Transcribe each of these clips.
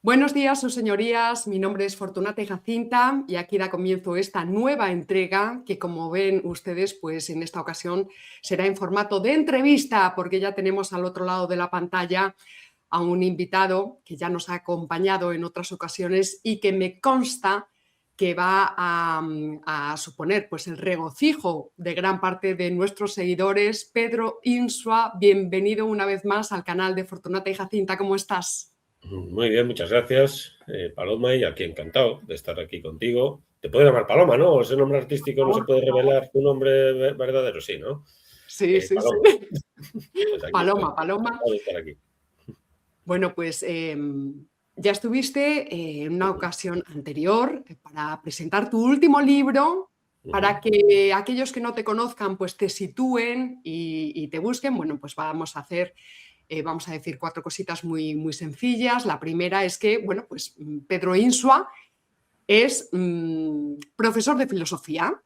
Buenos días, sus señorías. Mi nombre es Fortunata Jacinta y aquí da comienzo esta nueva entrega que, como ven ustedes, pues en esta ocasión será en formato de entrevista, porque ya tenemos al otro lado de la pantalla a un invitado que ya nos ha acompañado en otras ocasiones y que me consta que va a suponer pues el regocijo de gran parte de nuestros seguidores. Pedro Insua, bienvenido una vez más al canal de Fortunata y Jacinta. ¿Cómo estás? Muy bien, muchas gracias, Paloma, y aquí encantado de estar aquí contigo. Te puedo llamar Paloma, ¿no? Ese nombre artístico no se puede revelar tu nombre verdadero, sí, ¿no? Sí, sí, sí. Paloma. Pues aquí estoy, Paloma, Paloma. encantado de estar aquí. Bueno, pues ya estuviste en una ocasión anterior para presentar tu último libro, para que aquellos que no te conozcan pues te sitúen y te busquen. Bueno, pues vamos a decir cuatro cositas muy, muy sencillas. La primera es que, bueno, pues Pedro Insua es profesor de filosofía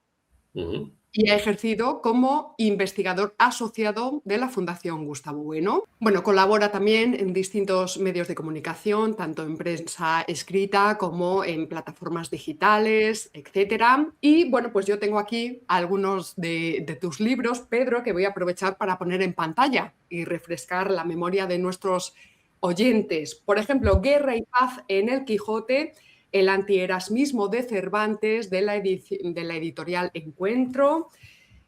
Ujú. y ha ejercido como investigador asociado de la Fundación Gustavo Bueno. Bueno, colabora también en distintos medios de comunicación, tanto en prensa escrita como en plataformas digitales, etcétera. Y bueno, pues yo tengo aquí algunos de tus libros, Pedro, que voy a aprovechar para poner en pantalla y refrescar la memoria de nuestros oyentes. Por ejemplo, Guerra y Paz en el Quijote, el antierasmismo de Cervantes, de la editorial Encuentro,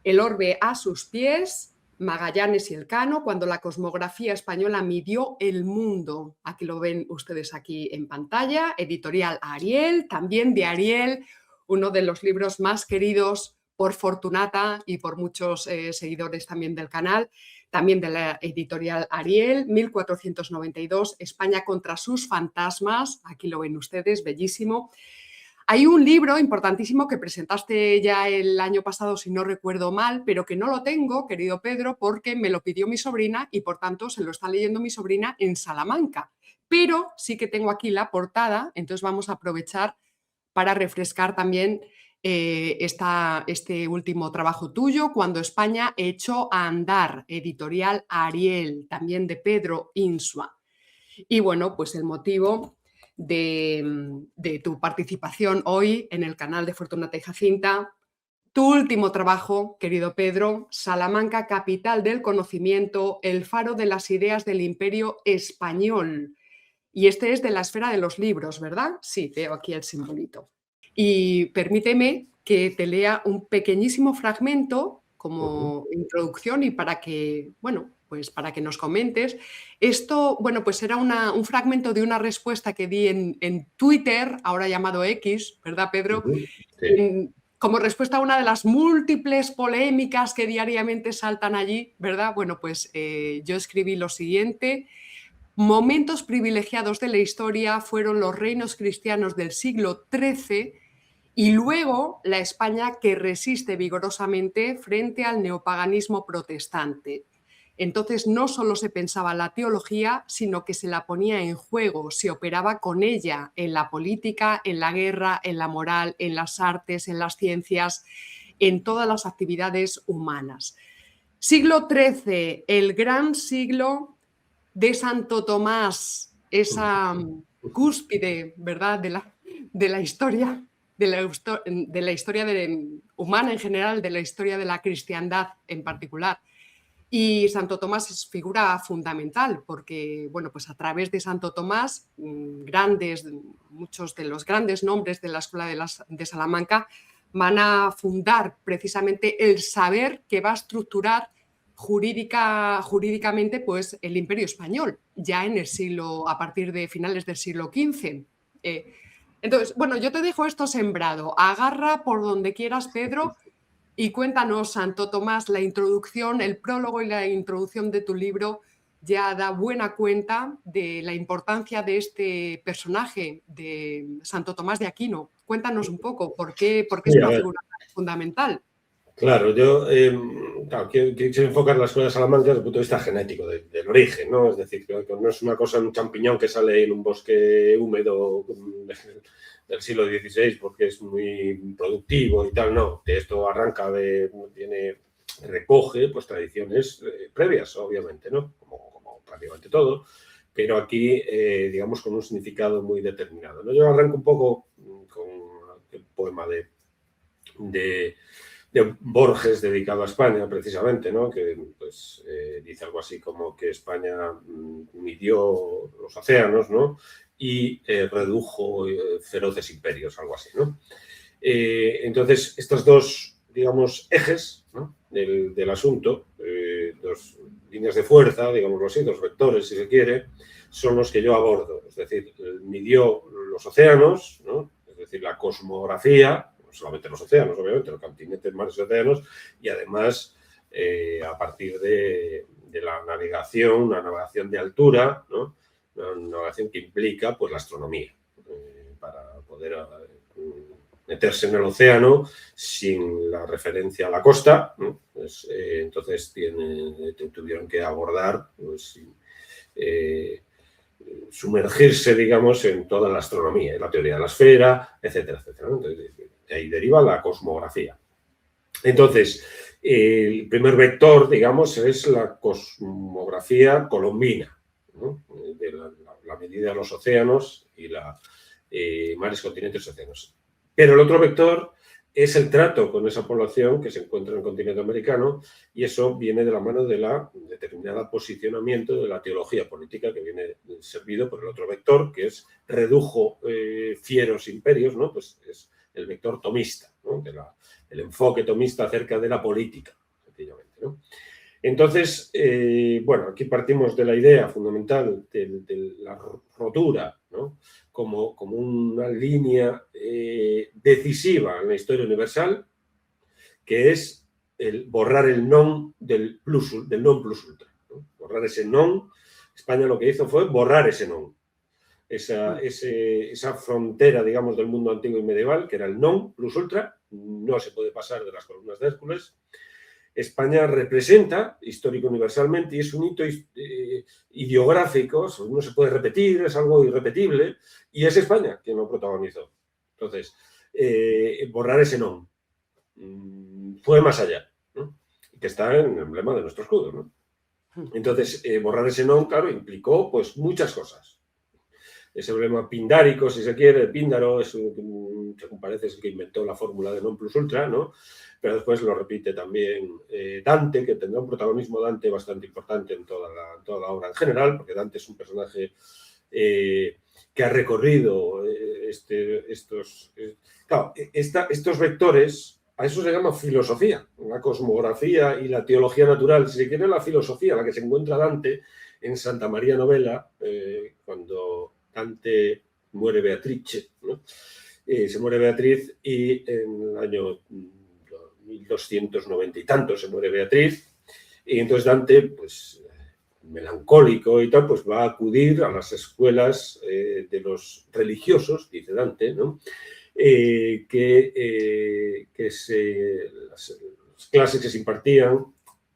El orbe a sus pies, Magallanes y Elcano, cuando la cosmografía española midió el mundo. Aquí lo ven ustedes aquí en pantalla. Editorial Ariel, también de Ariel, uno de los libros más queridos por Fortunata y por muchos seguidores también del canal. También de la editorial Ariel, 1492, España contra sus fantasmas. Aquí lo ven ustedes, bellísimo. Hay un libro importantísimo que presentaste ya el año pasado, si no recuerdo mal, pero que no lo tengo, querido Pedro, porque me lo pidió mi sobrina y por tanto se lo está leyendo mi sobrina en Salamanca. Pero sí que tengo aquí la portada, entonces vamos a aprovechar para refrescar también este último trabajo tuyo, Cuando España echó a andar, editorial Ariel, también de Pedro Insua. Y bueno, pues el motivo de tu participación hoy en el canal de Fortunata y Jacinta, tu último trabajo, querido Pedro, Salamanca, capital del conocimiento, el faro de las ideas del Imperio Español. Y este es de la esfera de los libros, ¿verdad? Sí, veo aquí el simbolito. Y permíteme que te lea un pequeñísimo fragmento como introducción y para que, bueno, pues para que nos comentes. Esto, bueno, pues era un fragmento de una respuesta que di en Twitter, ahora llamado X, ¿verdad, Pedro? Sí. Como respuesta a una de las múltiples polémicas que diariamente saltan allí, ¿verdad? Bueno, pues yo escribí lo siguiente. Momentos privilegiados de la historia fueron los reinos cristianos del siglo XIII y luego la España que resiste vigorosamente frente al neopaganismo protestante. Entonces no solo se pensaba la teología, sino que se la ponía en juego, se operaba con ella en la política, en la guerra, en la moral, en las artes, en las ciencias, en todas las actividades humanas. Siglo XIII, el gran siglo de Santo Tomás, esa cúspide, ¿verdad?, de la historia, de la historia humana en general, de la historia de la cristiandad en particular. Y Santo Tomás es figura fundamental porque, bueno, pues a través de Santo Tomás, muchos de los grandes nombres de la Escuela de Salamanca van a fundar precisamente el saber que va a estructurar jurídicamente pues, el Imperio Español, ya en el siglo, a partir de finales del siglo XV. Entonces, bueno, yo te dejo esto sembrado. Agarra por donde quieras, Pedro, y cuéntanos, Santo Tomás, la introducción, el prólogo y la introducción de tu libro ya da buena cuenta de la importancia de este personaje, de Santo Tomás de Aquino. Cuéntanos un poco, ¿por qué es Sí, a una ver, figura fundamental? claro, yo claro, quiero enfocar la Escuela de Salamanca desde el punto de vista genético, del origen, ¿no? Es decir, que no es una cosa, un champiñón que sale en un bosque húmedo del siglo XVI porque es muy productivo y tal, no. Esto recoge pues tradiciones previas, obviamente, ¿no? Como prácticamente todo. pero aquí, digamos, con un significado muy determinado, ¿no? Yo arranco un poco con el poema de Borges dedicado a España, precisamente, ¿no? Que pues, dice algo así como que España midió los océanos, ¿no? Y redujo feroces imperios, algo así, ¿no? Entonces, estos dos, digamos, ejes, ¿no? del asunto, dos líneas de fuerza, digámoslo así, dos vectores, si se quiere, son los que yo abordo. Es decir, midió los océanos, ¿no? Es decir, la cosmografía, no solamente los océanos, obviamente, los continentes, mares y océanos, y además, a partir de la navegación, una navegación de altura, ¿no? Una navegación que implica pues, la astronomía, para poder meterse en el océano sin la referencia a la costa, ¿no? Pues, entonces tuvieron que abordar, pues, sumergirse, digamos, en toda la astronomía, en la teoría de la esfera, etcétera, etcétera, ¿no? Entonces, de ahí deriva la cosmografía. Entonces, el primer vector, digamos, es la cosmografía colombina, ¿no? De la medida de los océanos y mares, continentes y océanos. Pero el otro vector es el trato con esa población que se encuentra en el continente americano, y eso viene de la mano de la determinada posicionamiento de la teología política que viene servido por el otro vector, que es redujo fieros imperios, ¿no? Pues es el vector tomista, ¿no? El enfoque tomista acerca de la política, sencillamente, ¿no? Entonces, bueno, aquí partimos de la idea fundamental de la rotura, ¿no? Como una línea decisiva en la historia universal, que es el borrar el non del non plus ultra, ¿no? Borrar ese non. España lo que hizo fue borrar ese non. Esa frontera, digamos, del mundo antiguo y medieval, que era el non plus ultra, no se puede pasar de las columnas de Hércules. España representa, histórico universalmente, y es un hito ideográfico, no se puede repetir, es algo irrepetible, y es España quien lo protagonizó. Entonces, borrar ese non fue más allá, ¿no? Que está en el emblema de nuestro escudo, ¿no? Entonces, borrar ese non, claro, implicó pues muchas cosas. Ese emblema pindárico, si se quiere, Píndaro, según parece, es el que inventó la fórmula de non plus ultra, ¿no? Pero después lo repite también Dante, que tendrá un protagonismo Dante bastante importante en toda la obra en general, porque Dante es un personaje que ha recorrido estos vectores. A eso se llama filosofía, la cosmografía y la teología natural. Si se quiere, la filosofía, la que se encuentra Dante en Santa María Novella, cuando Dante muere Beatrice, ¿no? Se muere Beatriz y en el año 1290 y tanto se muere Beatriz, y entonces Dante, pues melancólico y tal, pues va a acudir a las escuelas de los religiosos, dice Dante, ¿no? Las clases que se impartían,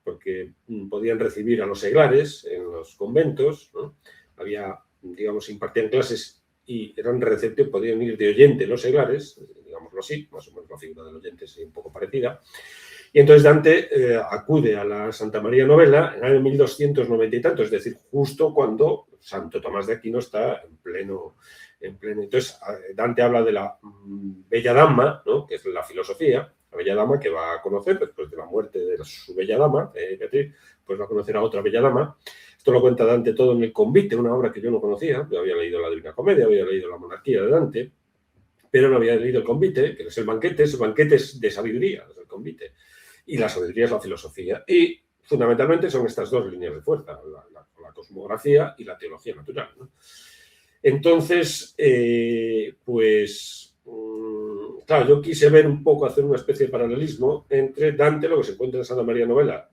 porque podían recibir a los seglares en los conventos, ¿no? Había, digamos, se impartían clases y eran receptivos, podían ir de oyente los seglares, digámoslo así, más o menos la figura del oyente es un poco parecida. Y entonces Dante acude a la Santa María Novella en el año 1290 y tanto, es decir, justo cuando Santo Tomás de Aquino está en pleno. Entonces, Dante habla de la bella dama, ¿no? Que es la filosofía, la bella dama que va a conocer después de la muerte de su bella dama, Beatriz, pues va a conocer a otra bella dama. Esto lo cuenta Dante todo en El Convite, una obra que yo no conocía. Yo había leído la Divina Comedia, había leído La Monarquía de Dante, pero no había leído El Convite, que es el banquete es de sabiduría, es el Convite. Y la sabiduría es la filosofía. Y fundamentalmente son estas dos líneas de fuerza, la cosmografía y la teología natural, ¿no? Entonces, pues, claro, yo quise ver un poco, hacer una especie de paralelismo entre Dante, lo que se encuentra en Santa María Novella,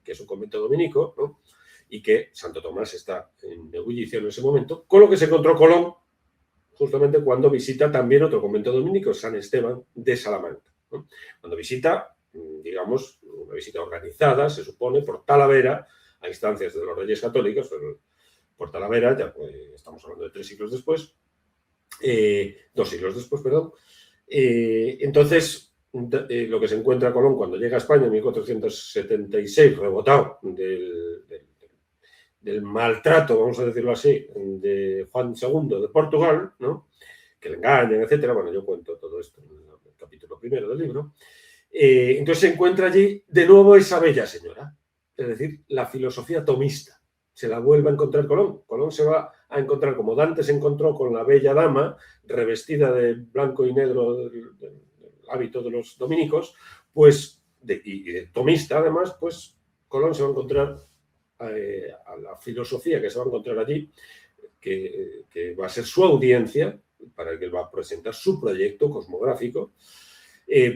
que es un convento dominico, ¿no? Y que Santo Tomás está en ebullición en ese momento, con lo que se encontró Colón, justamente cuando visita también otro convento dominico, San Esteban de Salamanca, ¿no? Cuando visita, digamos, una visita organizada, se supone, por Talavera, a instancias de los Reyes Católicos, por Talavera, ya pues, estamos hablando de 3 siglos después, 2 siglos después, perdón. Entonces, lo que se encuentra Colón cuando llega a España en 1476, rebotado del maltrato, vamos a decirlo así, de Juan II de Portugal, ¿no? Que le engañan, etcétera. Bueno, yo cuento todo esto en el capítulo primero del libro. Entonces se encuentra allí de nuevo esa bella señora, es decir, la filosofía tomista. Se la vuelve a encontrar Colón. Colón se va a encontrar, como Dante se encontró con la bella dama, revestida de blanco y negro del hábito de los dominicos, pues, y tomista además, pues Colón se va a encontrar a la filosofía que se va a encontrar allí, que va a ser su audiencia, para que él va a presentar su proyecto cosmográfico.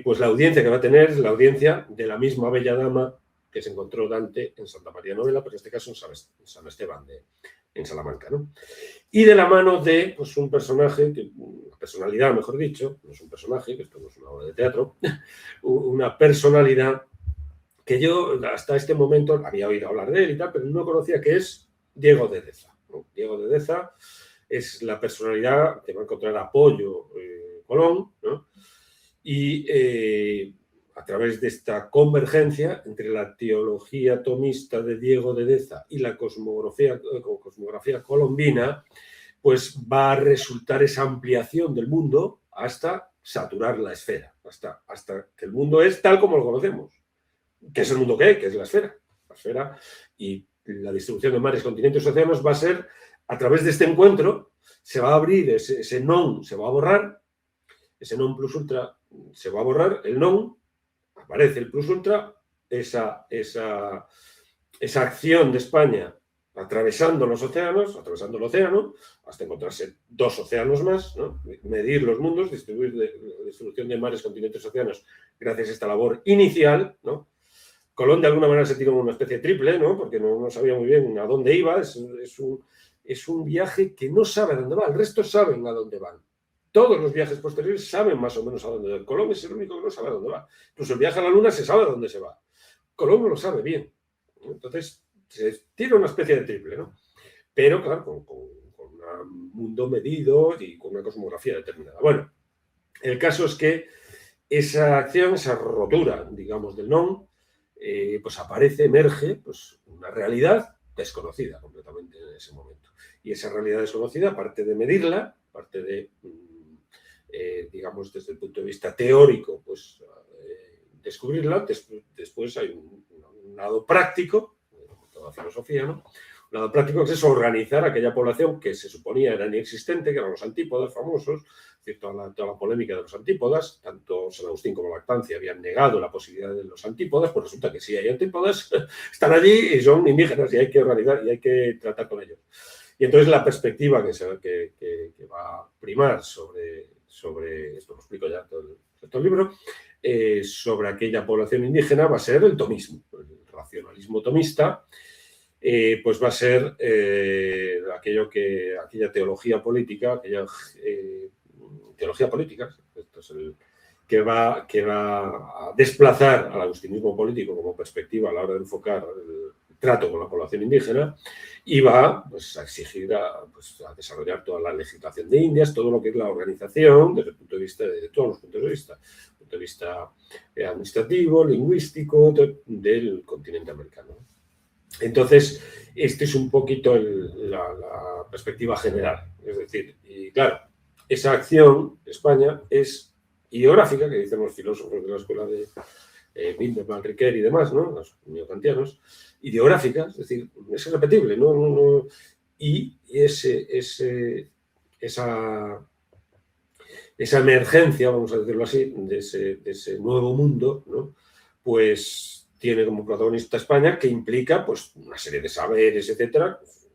Pues la audiencia que va a tener es la audiencia de la misma bella dama que se encontró Dante en Santa María Novela, pero en este caso en San Esteban, en Salamanca, ¿no? Y de la mano de pues, un personaje, una personalidad, mejor dicho, no es un personaje, que esto no es una obra de teatro, una personalidad que yo hasta este momento había oído hablar de él y tal, pero no conocía, que es Diego de Deza, ¿no? Diego de Deza es la personalidad que va a encontrar apoyo Colón, ¿no? Y a través de esta convergencia entre la teología tomista de Diego de Deza y la cosmografía colombina, pues va a resultar esa ampliación del mundo hasta saturar la esfera, hasta que el mundo es tal como lo conocemos, que es el mundo que hay, que es la esfera. La esfera y la distribución de mares, continentes, océanos va a ser, a través de este encuentro, se va a abrir, ese non se va a borrar, ese non plus ultra se va a borrar, el non, aparece el plus ultra, esa acción de España atravesando los océanos, atravesando el océano, hasta encontrarse dos océanos más, ¿no? Medir los mundos, distribuir la distribución de mares, continentes, océanos, gracias a esta labor inicial, ¿no? Colón de alguna manera se tiró una especie de triple, ¿no? Porque no sabía muy bien a dónde iba, es un viaje que no sabe a dónde va, el resto saben a dónde van. Todos los viajes posteriores saben más o menos a dónde va. Colón es el único que no sabe a dónde va. Incluso el viaje a la Luna se sabe a dónde se va. Colón no lo sabe bien. Entonces, se tira una especie de triple, ¿no? Pero, claro, con un mundo medido y con una cosmografía determinada. Bueno, el caso es que esa acción, esa rotura, digamos, del non, pues aparece, emerge, pues una realidad desconocida completamente en ese momento. Y esa realidad desconocida, aparte de medirla, aparte de digamos, desde el punto de vista teórico, pues descubrirla. Después hay un lado práctico, toda filosofía, ¿no? Un lado práctico que es organizar aquella población que se suponía era inexistente, que eran los antípodas famosos, toda la polémica de los antípodas, tanto San Agustín como Lactancia habían negado la posibilidad de los antípodas, pues resulta que sí hay antípodas, están allí y son indígenas y hay que organizar y hay que tratar con ellos. Y entonces la perspectiva que va a primar sobre, esto lo explico ya todo el libro, sobre aquella población indígena va a ser el tomismo, el racionalismo tomista, pues va a ser aquella teología política, esto es que va a desplazar al agustinismo político como perspectiva a la hora de enfocar el trato con la población indígena y va pues, a exigir a desarrollar toda la legislación de Indias, todo lo que es la organización desde el punto de vista de todos los puntos de vista, desde el punto de vista administrativo, lingüístico del continente americano. Entonces, este es un poquito la perspectiva general. Es decir, y claro, esa acción de España es ideográfica, que dicen los filósofos de la escuela de Windermere, Riquet y demás, ¿no? Los neokantianos, ideográfica, es decir, es irrepetible, ¿no? Y esa emergencia, vamos a decirlo así, de ese nuevo mundo, ¿no? Pues tiene como protagonista España, que implica pues, una serie de saberes, etcétera, pues,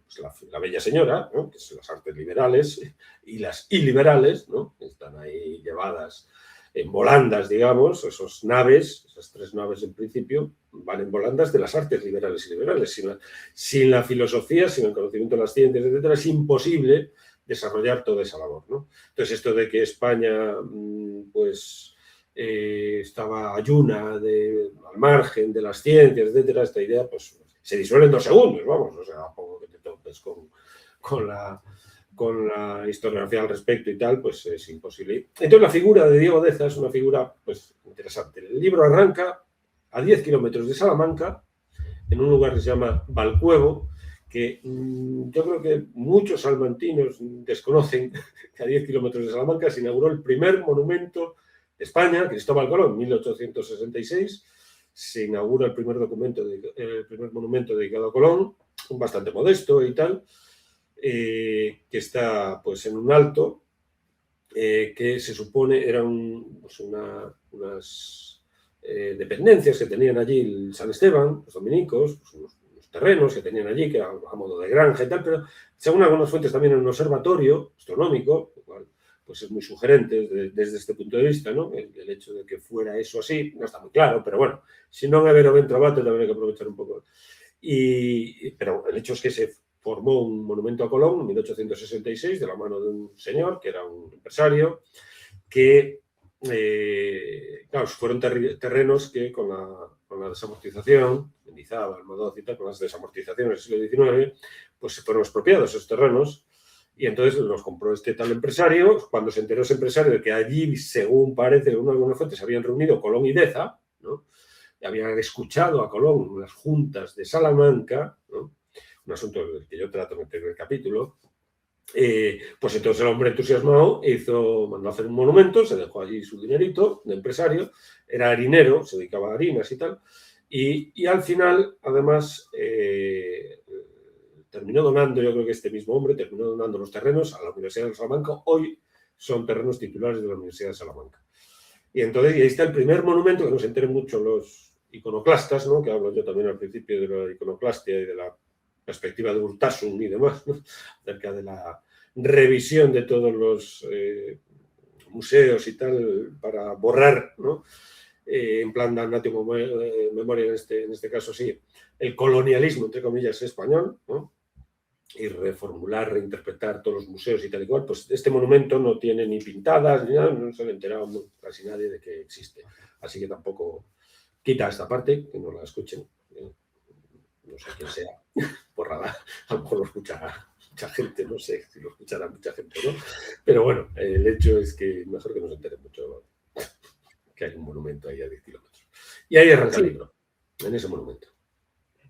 la bella señora, ¿no? Que son las artes liberales y las iliberales, ¿no? Que están ahí llevadas en volandas, digamos, esas tres naves en principio, van en volandas de las artes liberales y liberales. Sin la filosofía, sin el conocimiento de las ciencias, etcétera, es imposible desarrollar toda esa labor, ¿no? Entonces, esto de que España, pues, estaba ayuna al margen de las ciencias, etcétera, esta idea, pues, se disuelve en 2 segundos, vamos, o sea, a poco que te topes con la historiografía al respecto y tal, pues es imposible. Entonces la figura de Diego Deza es una figura pues interesante. El libro arranca a 10 kilómetros de Salamanca, en un lugar que se llama Valcuevo, que yo creo que muchos salmantinos desconocen que a 10 kilómetros de Salamanca se inauguró el primer monumento de España, Cristóbal Colón, en 1866. Se inaugura el primer monumento dedicado a Colón, bastante modesto y tal, que está pues en un alto, que se supone eran pues, unas dependencias que tenían allí el San Esteban, los dominicos, pues, unos terrenos que tenían allí, que eran a modo de granja y tal, pero según algunas fuentes también en un observatorio astronómico, lo cual pues es muy sugerente desde este punto de vista, ¿no? El hecho de que fuera eso así, no está muy claro, pero bueno, si no haber vento abate, también hay que aprovechar un poco. Pero el hecho es que se formó un monumento a Colón en 1866 de la mano de un señor que era un empresario que, claro, fueron terrenos que con la desamortización, Mendizábal, Almodoz y tal, con las desamortizaciones del siglo XIX, pues se fueron expropiados esos terrenos y entonces los compró este tal empresario. Cuando se enteró ese empresario de que allí, según parece, en algunas fuentes, se habían reunido Colón y Deza, ¿no? Y habían escuchado a Colón en las juntas de Salamanca, ¿no? Un asunto del que yo trato en el primer capítulo, pues entonces el hombre entusiasmado mandó a hacer un monumento, se dejó allí su dinerito de empresario, era harinero, se dedicaba a harinas y tal, y al final, además, terminó donando, yo creo que este mismo hombre terminó donando los terrenos a la Universidad de Salamanca. Hoy son terrenos titulares de la Universidad de Salamanca. Y entonces, y ahí está el primer monumento, que nos enteren mucho los iconoclastas, ¿no? Que hablo yo también al principio de la iconoclastia y de la perspectiva de Urtasun y demás, ¿no? Acerca de la revisión de todos los museos y tal para borrar, ¿no? En plan damnatio memoria, en este caso sí, el colonialismo, entre comillas, español, ¿no? Y reformular, reinterpretar todos los museos y tal y cual, pues este monumento no tiene ni pintadas ni nada, no se ha enterado casi nadie de que existe. Así que tampoco quita esta parte, que no la escuchen. No sé quién sea, porrada, a lo mejor lo escuchará mucha gente, no sé si lo escuchará mucha gente, ¿no? Pero bueno, el hecho es que mejor que no se entere mucho que hay un monumento ahí a 10 kilómetros. Y ahí arranca el libro, en ese monumento.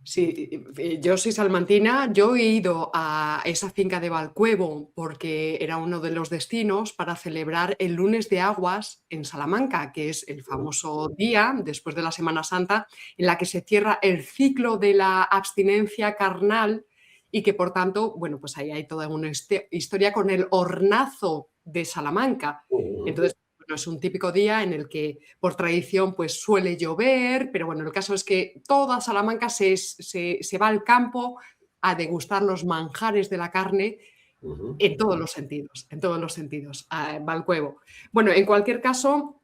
Sí, yo soy salmantina, yo he ido a esa finca de Valcuevo porque era uno de los destinos para celebrar el lunes de aguas en Salamanca, que es el famoso día después de la Semana Santa en la que se cierra el ciclo de la abstinencia carnal y que por tanto, bueno, pues ahí hay toda una historia con el hornazo de Salamanca. Entonces, bueno, es un típico día en el que por tradición pues suele llover, pero bueno, el caso es que toda Salamanca se va al campo a degustar los manjares de la carne en todos los sentidos, a Valcuevo. Bueno, en cualquier caso,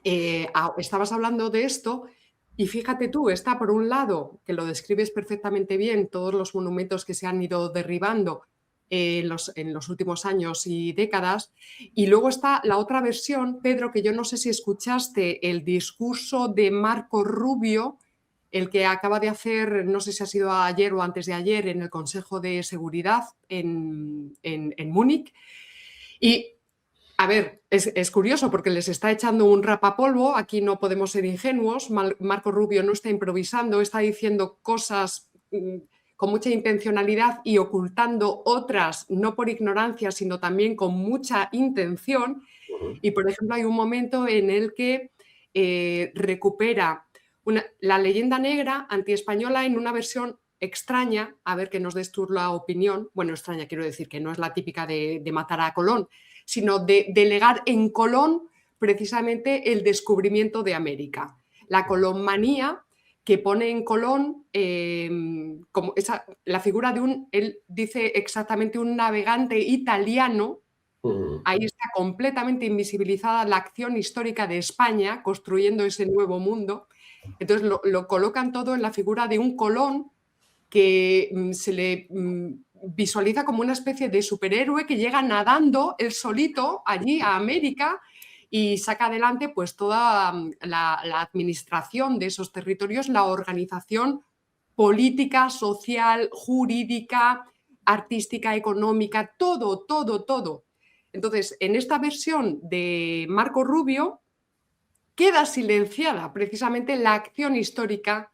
estabas hablando de esto y fíjate tú, está por un lado, que lo describes perfectamente bien, todos los monumentos que se han ido derribando en los últimos años y décadas. Y luego está la otra versión, Pedro, que yo no sé si escuchaste el discurso de Marco Rubio, el que acaba de hacer, no sé si ha sido ayer o antes de ayer, en el Consejo de Seguridad en Múnich. Y, a ver, es curioso porque les está echando un rapapolvo, aquí no podemos ser ingenuos, Marco Rubio no está improvisando, está diciendo cosas con mucha intencionalidad y ocultando otras, no por ignorancia, sino también con mucha intención. Y, por ejemplo, hay un momento en el que recupera la leyenda negra antiespañola en una versión extraña, a ver que nos des tú la opinión, bueno, extraña quiero decir que no es la típica de matar a Colón, sino de delegar en Colón precisamente el descubrimiento de América. La colonmanía que pone en Colón como la figura de él dice exactamente un navegante italiano. Ahí está completamente invisibilizada la acción histórica de España construyendo ese nuevo mundo. Entonces lo colocan todo en la figura de un Colón que se le visualiza como una especie de superhéroe que llega nadando él solito allí a América y saca adelante pues toda la administración de esos territorios, la organización política, social, jurídica, artística, económica, todo, todo, todo. Entonces, en esta versión de Marco Rubio queda silenciada precisamente la acción histórica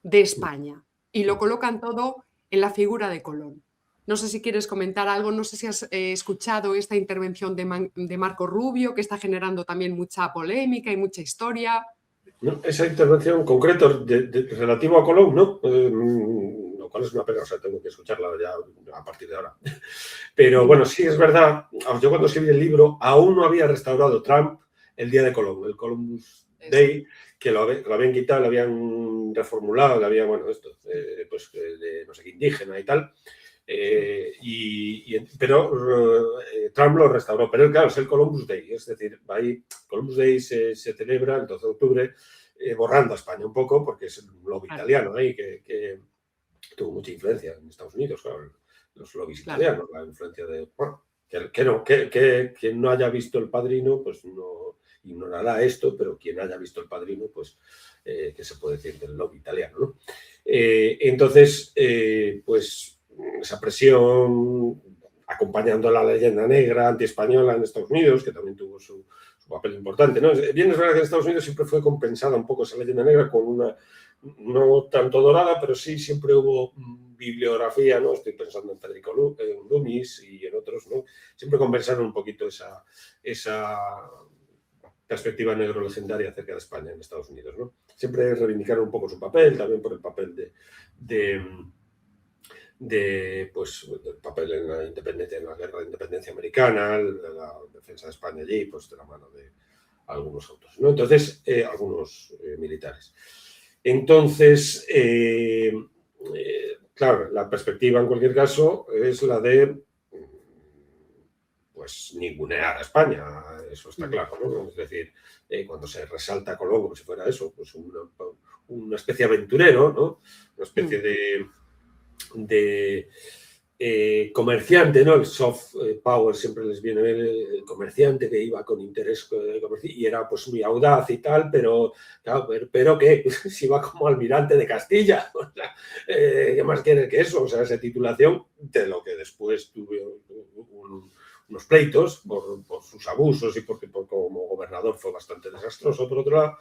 de España y lo colocan todo en la figura de Colón. No sé si quieres comentar algo, no sé si has escuchado esta intervención de Marco Rubio, que está generando también mucha polémica y mucha historia. ¿No? Esa intervención en concreto relativo a Colón, ¿no? Lo cual es una pena, o sea, tengo que escucharla ya a partir de ahora. Pero bueno, sí es verdad, yo cuando escribí el libro aún no había restaurado Trump el día de Colón, el Columbus Day, que lo habían quitado, lo habían reformulado, lo habían, bueno, esto, pues de no sé qué indígena y tal. Pero Trump lo restauró. Pero claro, es el Columbus Day, es decir, ahí Columbus Day se celebra el 12 de octubre, borrando a España un poco, porque es un lobby italiano ahí que tuvo mucha influencia en Estados Unidos, claro, los lobbies italianos, la influencia de... Bueno, quien no haya visto El Padrino, pues no ignorará esto, pero quien haya visto El Padrino, pues, ¿qué se puede decir del lobby italiano, ¿no? Entonces, pues, esa presión acompañando a la leyenda negra antiespañola en Estados Unidos, que también tuvo su papel importante, ¿no? Bien, es verdad que en Estados Unidos siempre fue compensada un poco esa leyenda negra con una, no tanto dorada, pero sí siempre hubo bibliografía, ¿no? Estoy pensando en Federico Lumis y en otros, ¿no? Siempre compensaron un poquito esa perspectiva negro-legendaria acerca de España en Estados Unidos, ¿no? Siempre reivindicaron un poco su papel, también por el papel pues, el papel en la independencia, en la guerra de independencia americana, la defensa de España allí, pues de la mano de algunos autores, ¿no? Entonces, algunos militares. Entonces, claro, la perspectiva en cualquier caso es la de, pues, ningunear a España, eso está claro, ¿no? Es decir, cuando se resalta a Colón como si fuera eso, pues una especie de aventurero, ¿no? Una especie de comerciante, ¿no? El soft power siempre les viene el comerciante que iba con interés y era pues muy audaz y tal, pero claro, pero ¿qué? Si iba como almirante de Castilla, o sea, ¿qué más quieres que eso? O sea, esa titulación de lo que después tuve unos pleitos por sus abusos y porque como gobernador fue bastante desastroso, por otro lado.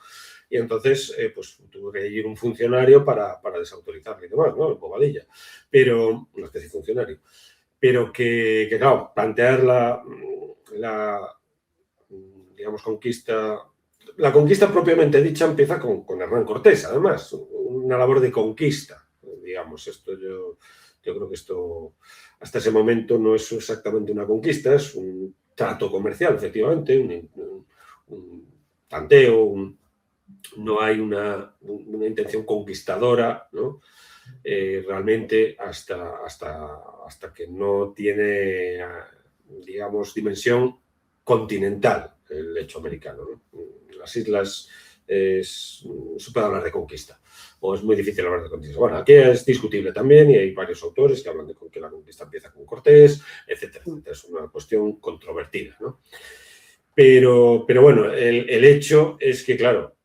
Y entonces, pues tuvo que ir un funcionario para desautorizarle y demás, ¿no? El Bobadilla. Pero, una especie de funcionario. Pero que claro, plantear digamos, conquista... La conquista propiamente dicha empieza con Hernán Cortés, además. Una labor de conquista, digamos. Esto yo creo que esto, hasta ese momento, no es exactamente una conquista, es un trato comercial, efectivamente, un tanteo, no hay una intención conquistadora, ¿no? Realmente hasta que no tiene, digamos, dimensión continental el hecho americano, ¿no? Las islas se puede hablar de conquista, o es muy difícil hablar de conquista. Bueno, aquí es discutible también y hay varios autores que hablan de que la conquista empieza con Cortés, etcétera, etcétera. Es una cuestión controvertida, ¿no? Pero bueno, el hecho es que, claro,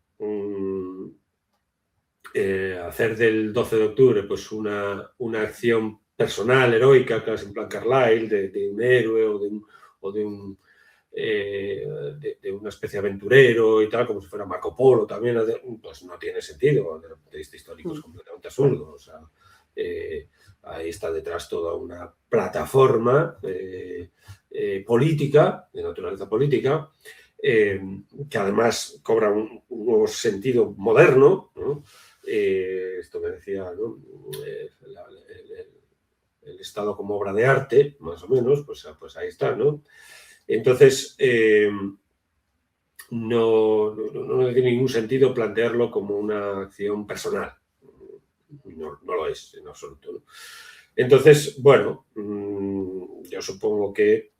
hacer del 12 de octubre pues una acción personal, heroica, casi en plan Carlyle, de un héroe o de una especie de aventurero y tal, como si fuera Marco Polo también, pues no tiene sentido. Desde el punto de vista histórico es completamente absurdo. O sea, ahí está detrás toda una plataforma política, de naturaleza política, que además cobra un nuevo sentido moderno, ¿no? Esto que decía, ¿no? El Estado como obra de arte, más o menos, pues ahí está, ¿no? Entonces, no tiene ningún sentido plantearlo como una acción personal. No lo es, en absoluto, ¿no? Entonces, bueno, yo supongo que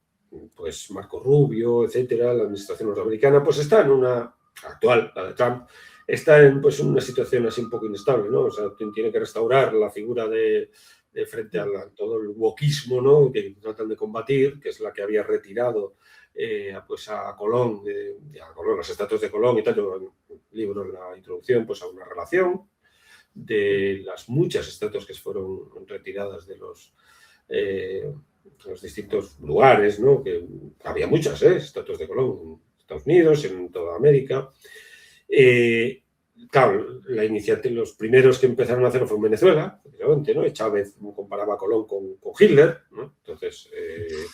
pues Marco Rubio, etcétera, la administración norteamericana, pues está en una actual, la de Trump, está en pues una situación así un poco inestable, ¿no? O sea, tiene que restaurar la figura de frente a todo el wokismo, ¿no? Que tratan de combatir, que es la que había retirado pues a Colón, las estatuas de Colón y tal. Yo en el libro, en la introducción, pues a una relación de las muchas estatuas que fueron retiradas de los distintos lugares, ¿no? Que había muchas estatuas de Colón en Estados Unidos, en toda América. claro, la iniciativa, los primeros que empezaron a hacerlo fue en Venezuela, obviamente, ¿no? Y Chávez comparaba a Colón con Hitler, ¿no? Entonces,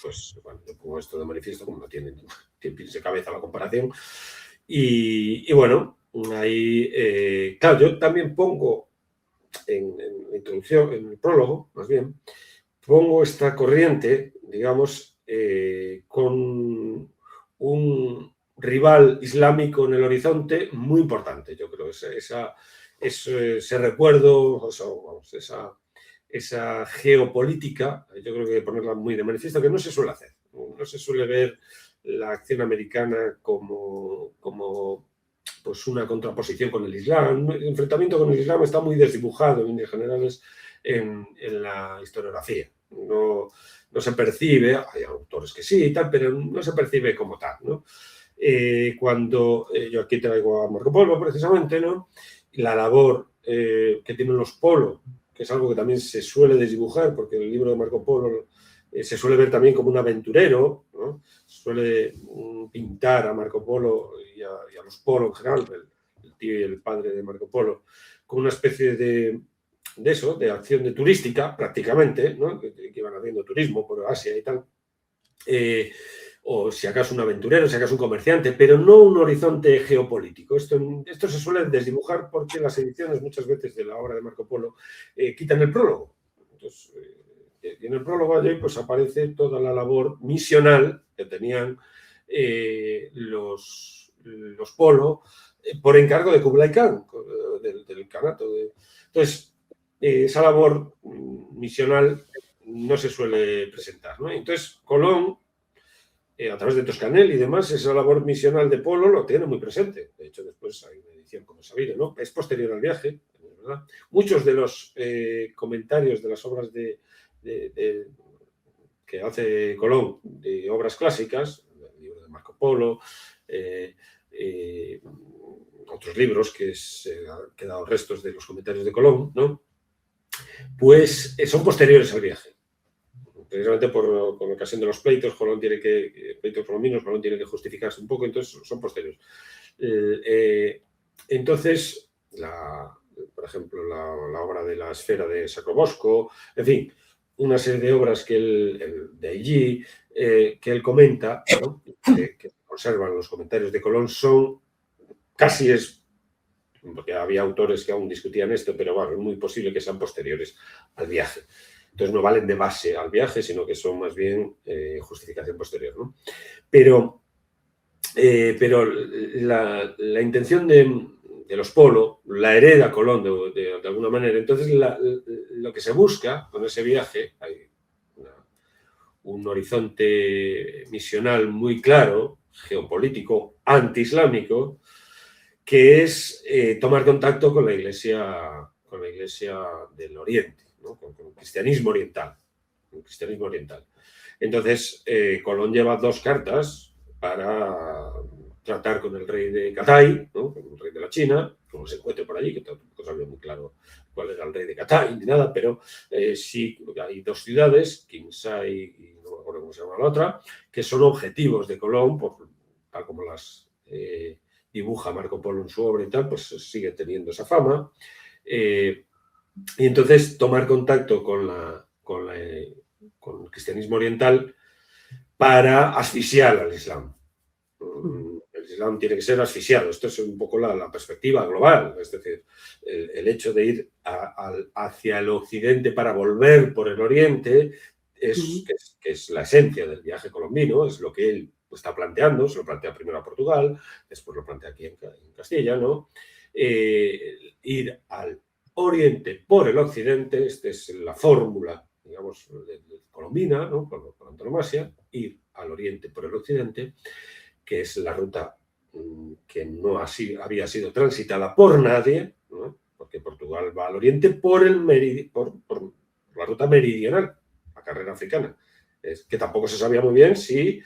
pues, bueno, yo pongo esto de manifiesto como no tiene pies de cabeza la comparación. Y bueno, ahí, claro, yo también pongo en la introducción, en el prólogo, más bien, pongo esta corriente, digamos, con un rival islámico en el horizonte muy importante, yo creo. Ese recuerdo, o sea, vamos, esa geopolítica, yo creo que hay que ponerla muy de manifiesto, que no se suele hacer. No se suele ver la acción americana como pues una contraposición con el Islam. El enfrentamiento con el Islam está muy desdibujado en líneas generales en la historiografía. No se percibe, hay autores que sí y tal, pero no se percibe como tal, ¿no? Cuando yo aquí traigo a Marco Polo, precisamente, ¿no? La labor que tienen los Polo, que es algo que también se suele desdibujar, porque el libro de Marco Polo se suele ver también como un aventurero, ¿no? Suele pintar a Marco Polo y a los Polo en general, el tío y el padre de Marco Polo, como una especie de acción de turística, prácticamente, ¿no? Que iban haciendo turismo por Asia y tal. O si acaso un aventurero, si acaso un comerciante, pero no un horizonte geopolítico. Esto se suele desdibujar porque las ediciones muchas veces de la obra de Marco Polo quitan el prólogo. Entonces, en el prólogo allí pues aparece toda la labor misional que tenían los Polo por encargo de Kublai Khan, del Kanato. Entonces, esa labor misional no se suele presentar, ¿no? Entonces, Colón, a través de Toscanel y demás, esa labor misional de Polo lo tiene muy presente. De hecho, después hay una edición, como sabéis, ¿no? Es posterior al viaje, ¿verdad? Muchos de los comentarios de las obras que hace Colón, de obras clásicas, el libro de Marco Polo, otros libros que se han quedado restos de los comentarios de Colón, ¿no? Pues son posteriores al viaje. Precisamente por ocasión de los pleitos, pleitos colombinos, Colón tiene que justificarse un poco, entonces son posteriores. Entonces, por ejemplo, la obra de la esfera de Sacrobosco, en fin, una serie de obras de allí que él comenta, ¿no? que conservan los comentarios de Colón, son casi porque había autores que aún discutían esto, pero bueno, es muy posible que sean posteriores al viaje. Entonces no valen de base al viaje, sino que son más bien justificación posterior, ¿no? Pero la intención de los Polo la hereda Colón de alguna manera. Entonces lo que se busca con ese viaje, hay un horizonte misional muy claro, geopolítico, antiislámico, que es tomar contacto con la Iglesia del Oriente, ¿no? Con el cristianismo oriental. Entonces, Colón lleva 2 cartas para tratar con el rey de Catay, ¿no? Con el rey de la China, como se encuentre por allí, que tampoco sabía muy claro cuál era el rey de Catay ni nada, pero sí hay 2 ciudades, Quinsay y no me acuerdo cómo se llama la otra, que son objetivos de Colón, tal como las dibuja Marco Polo en su obra y tal, pues sigue teniendo esa fama. Y entonces tomar contacto con el cristianismo oriental para asfixiar al Islam. El Islam tiene que ser asfixiado. Esto es un poco la perspectiva global. Es decir, el hecho de ir hacia el occidente para volver por el oriente que es la esencia del viaje colombino, es lo que él está planteando. Se lo plantea primero a Portugal, después lo plantea aquí en Castilla, ¿no? Ir al oriente por el occidente, esta es la fórmula, digamos, colombina, ¿no? Por antonomasia, ir al oriente por el occidente, que es la ruta que no había sido transitada por nadie, ¿no? Porque Portugal va al oriente por la ruta meridional, la carrera africana, que tampoco se sabía muy bien si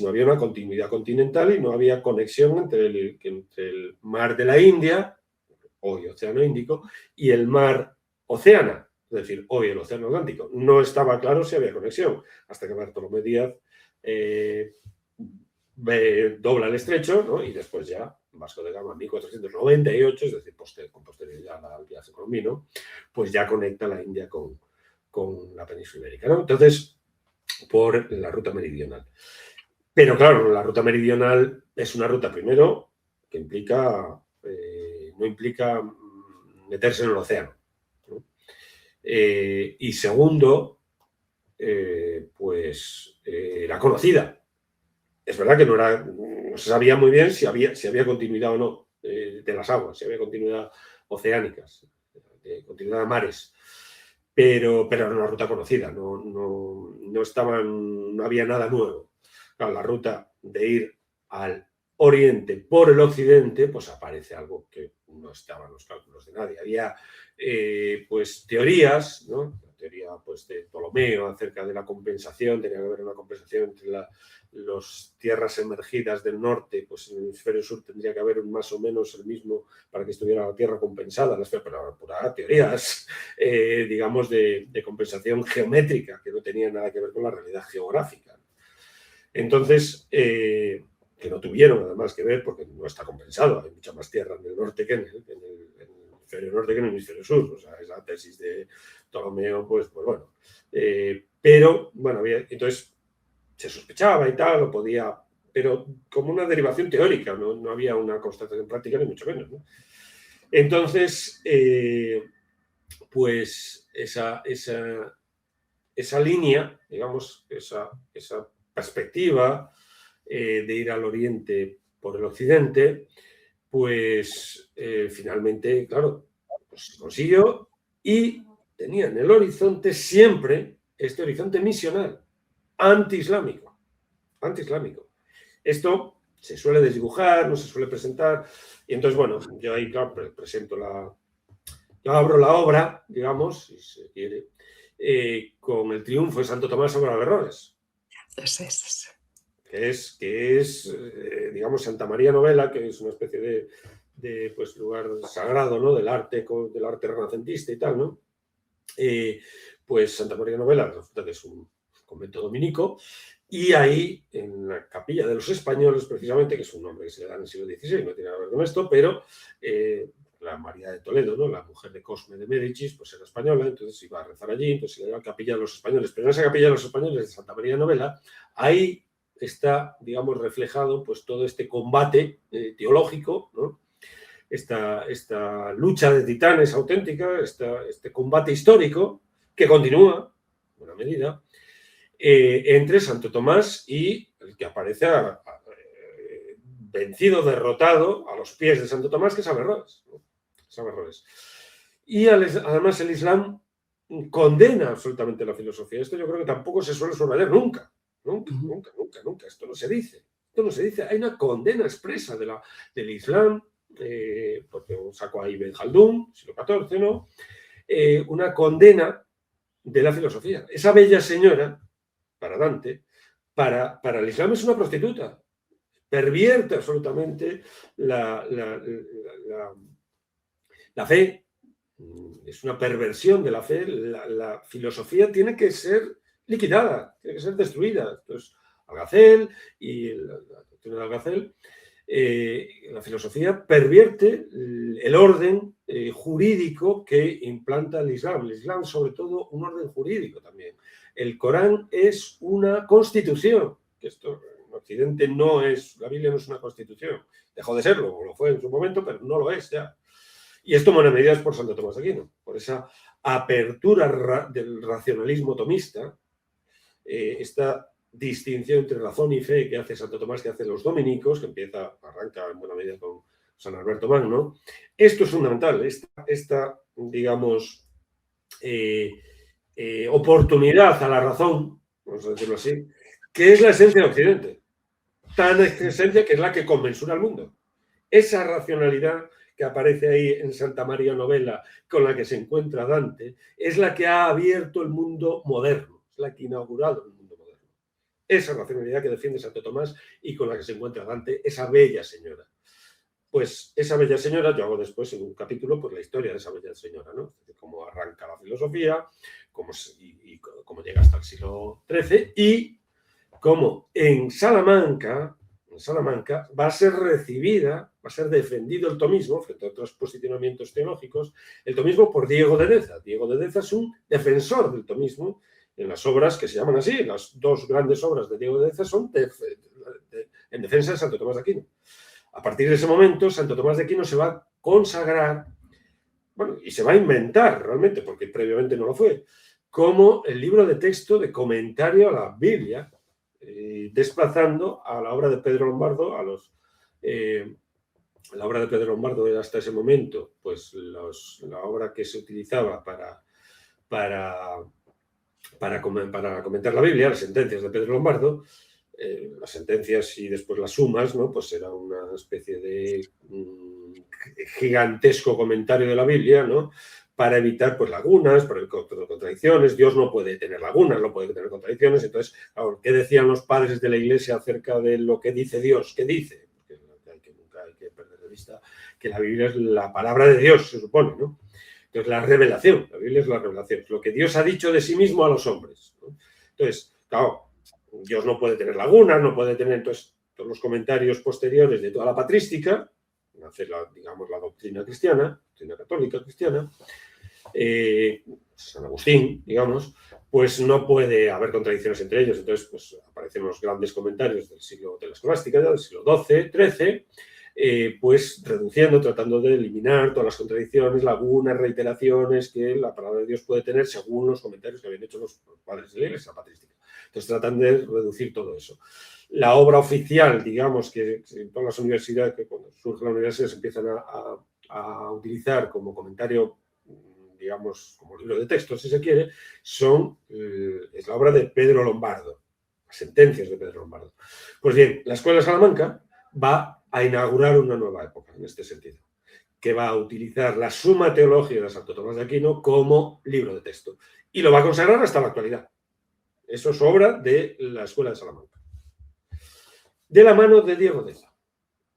no había una continuidad continental y no había conexión entre el mar de la India, hoy Océano Índico, y el mar Oceana, es decir, hoy el Océano Atlántico. No estaba claro si había conexión, hasta que Bartolomé Díaz dobla el estrecho, ¿no? Y después ya Vasco de Gama en 1498, es decir, con posterioridad al viaje colombino, pues ya conecta la India con la península ibérica, ¿no? Entonces, por la ruta meridional. Pero claro, la ruta meridional es una ruta, primero, que no implica meterse en el océano, ¿no? Y segundo, pues era conocida. Es verdad que no se sabía muy bien si había continuidad o no de las aguas, si había continuidad oceánicas, continuidad de mares. Pero era una ruta conocida, no había nada nuevo. Claro, la ruta de ir al oriente por el occidente, pues aparece algo que no estaba en los cálculos de nadie. Había pues teorías, ¿no? La teoría pues, de Ptolomeo acerca de la compensación, tenía que haber una compensación entre las tierras emergidas del norte, pues en el hemisferio sur tendría que haber más o menos el mismo para que estuviera la tierra compensada, pero puras teorías, digamos, de compensación geométrica, que no tenían nada que ver con la realidad geográfica. Entonces, que no tuvieron además que ver porque no está compensado, hay mucha más tierra en el norte que en el hemisferio norte que en el hemisferio sur, o sea, esa tesis de Ptolomeo, pues bueno. Pero, bueno, entonces se sospechaba y tal, pero como una derivación teórica, no había una constatación práctica ni mucho menos, ¿no? Entonces, pues esa línea, digamos, esa perspectiva de ir al oriente por el occidente, pues finalmente, claro, pues se consiguió y tenía en el horizonte siempre este horizonte misional, antiislámico. Esto se suele desdibujar, no se suele presentar, y entonces, bueno, yo ahí, claro, yo abro la obra, digamos, si se quiere, con el triunfo de Santo Tomás sobre Averroes. Que es digamos, Santa María Novella, que es una especie de pues, lugar sagrado, ¿no? del arte renacentista y tal, ¿no? Pues Santa María Novella resulta que es un convento dominico, y ahí, en la Capilla de los Españoles, precisamente, que es un nombre que se le da en el siglo XVI, no tiene nada que ver con esto, pero la María de Toledo, ¿no? La mujer de Cosme de Médicis, pues era española, entonces iba a rezar allí, entonces se le llama Capilla de los Españoles. Pero en esa Capilla de los Españoles de Santa María Novella, ahí está, digamos, reflejado pues todo este combate teológico, ¿no? Esta lucha de titanes auténtica, este combate histórico que continúa, en buena medida, entre Santo Tomás y el que aparece vencido, derrotado a los pies de Santo Tomás, que es Averroes, ¿no? Y además el Islam condena absolutamente la filosofía. Esto yo creo que tampoco se suele subrayar nunca. Esto no se dice. Hay una condena expresa del Islam, porque saco ahí Ben Khaldun, siglo XIV, ¿no? Una condena de la filosofía. Esa bella señora, para Dante, para el Islam es una prostituta. Pervierte absolutamente la fe. Es una perversión de la fe. La filosofía tiene que ser liquidada, tiene que ser destruida. Entonces, Algacel y la doctrina de Algacel, la filosofía pervierte el orden jurídico que implanta el Islam. El Islam, sobre todo, un orden jurídico también. El Corán es una constitución, que esto en Occidente no es, la Biblia no es una constitución. Dejó de serlo, o lo fue en su momento, pero no lo es ya. Y esto en buena medida es por Santo Tomás de Aquino, por esa apertura del racionalismo tomista, esta distinción entre razón y fe que hace Santo Tomás, que hace los dominicos, que arranca en buena medida con San Alberto Magno. Esto es fundamental, esta digamos, oportunidad a la razón, vamos a decirlo así, que es la esencia de Occidente, tan esencia que es la que conmensura al mundo. Esa racionalidad que aparece ahí en Santa María Novella, con la que se encuentra Dante, es la que ha abierto el mundo moderno, es la que ha inaugurado el mundo moderno. Esa racionalidad que defiende Santo Tomás y con la que se encuentra Dante, esa bella señora. Pues esa bella señora, yo hago después en un capítulo pues, la historia de esa bella señora, ¿no? De cómo arranca la filosofía, cómo llega hasta el siglo XIII y cómo en Salamanca, en Salamanca, va a ser recibida, va a ser defendido el tomismo, frente a otros posicionamientos teológicos, el tomismo por Diego de Deza. Diego de Deza es un defensor del tomismo en las obras que se llaman así. Las dos grandes obras de Diego de Deza son en defensa de Santo Tomás de Aquino. A partir de ese momento, Santo Tomás de Aquino se va a consagrar, bueno, y se va a inventar realmente, porque previamente no lo fue, como el libro de texto de comentario a la Biblia, desplazando a la obra de Pedro Lombardo, la obra de Pedro Lombardo era hasta ese momento pues la obra que se utilizaba para comentar la Biblia, las sentencias de Pedro Lombardo. Las sentencias y después las sumas, ¿no? Pues era una especie de gigantesco comentario de la Biblia, ¿no? Para evitar pues lagunas, para evitar contradicciones. Dios no puede tener lagunas, no puede tener contradicciones. Entonces, ¿qué decían los padres de la Iglesia acerca de lo que dice Dios? ¿Qué dice? Porque nunca hay que perder de vista que la Biblia es la palabra de Dios, se supone, ¿no? Entonces, la revelación, la Biblia es la revelación, es lo que Dios ha dicho de sí mismo a los hombres, ¿no? Entonces, claro, Dios no puede tener lagunas, no puede tener, entonces, todos los comentarios posteriores de toda la patrística, nace digamos, la doctrina cristiana, doctrina católica cristiana, San Agustín, digamos, pues no puede haber contradicciones entre ellos. Entonces, pues aparecen los grandes comentarios del siglo de la escolástica, del siglo XII, XIII, pues reduciendo, tratando de eliminar todas las contradicciones, lagunas, reiteraciones que la palabra de Dios puede tener según los comentarios que habían hecho los padres de la Iglesia patrística. Entonces tratan de reducir todo eso. La obra oficial, digamos, que en todas las universidades, que cuando surge la universidad se empiezan a utilizar como comentario, digamos, como libro de texto, si se quiere, es la obra de Pedro Lombardo, las sentencias de Pedro Lombardo. Pues bien, la Escuela de Salamanca va a inaugurar una nueva época en este sentido, que va a utilizar la Summa Theologiae de Santo Tomás de Aquino como libro de texto y lo va a consagrar hasta la actualidad. Eso es obra de la Escuela de Salamanca. De la mano de Diego Deza.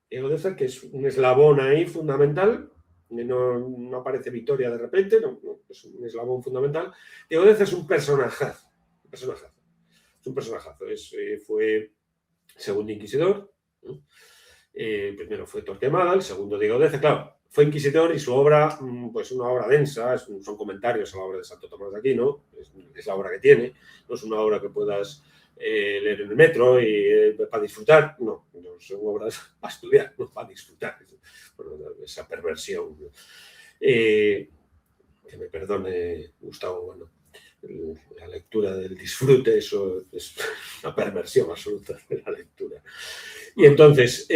Diego Deza, que es un eslabón ahí fundamental, no aparece Vitoria de repente, no, es un eslabón fundamental. Diego Deza es un personajazo. Es un personajazo. Fue segundo inquisidor, ¿no? Primero fue Torquemada, el segundo Diego Deza, claro, fue inquisidor y su obra, pues una obra densa, son comentarios a la obra de Santo Tomás de Aquino, es la obra que tiene, no es una obra que puedas leer en el metro y para disfrutar, no, son obras para estudiar, no para disfrutar, esa perversión. Que me perdone Gustavo, bueno, la lectura del disfrute, eso es una perversión absoluta de la lectura. Y entonces,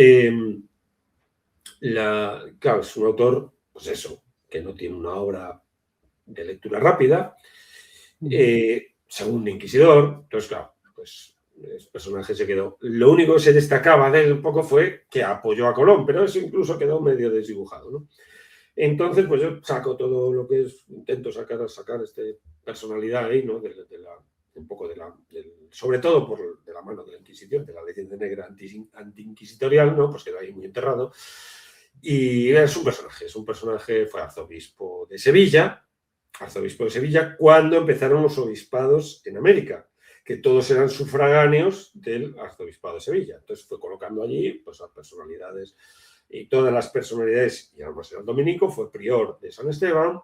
claro, es un autor, pues eso, que no tiene una obra de lectura rápida, segundo inquisidor, entonces, claro, pues el personaje se quedó. Lo único que se destacaba de él un poco fue que apoyó a Colón, pero eso incluso quedó medio desdibujado, ¿no? Entonces, pues yo saco todo lo que es, intento sacar personalidad ahí, ¿no? Un poco sobre todo de la mano de la Inquisición, de la leyenda negra anti-inquisitorial, ¿no? Pues quedó ahí muy enterrado. Y es un personaje, fue arzobispo de Sevilla, cuando empezaron los obispados en América, que todos eran sufragáneos del arzobispado de Sevilla. Entonces fue colocando allí pues, a personalidades, y todas las personalidades, y además era el dominico, fue prior de San Esteban,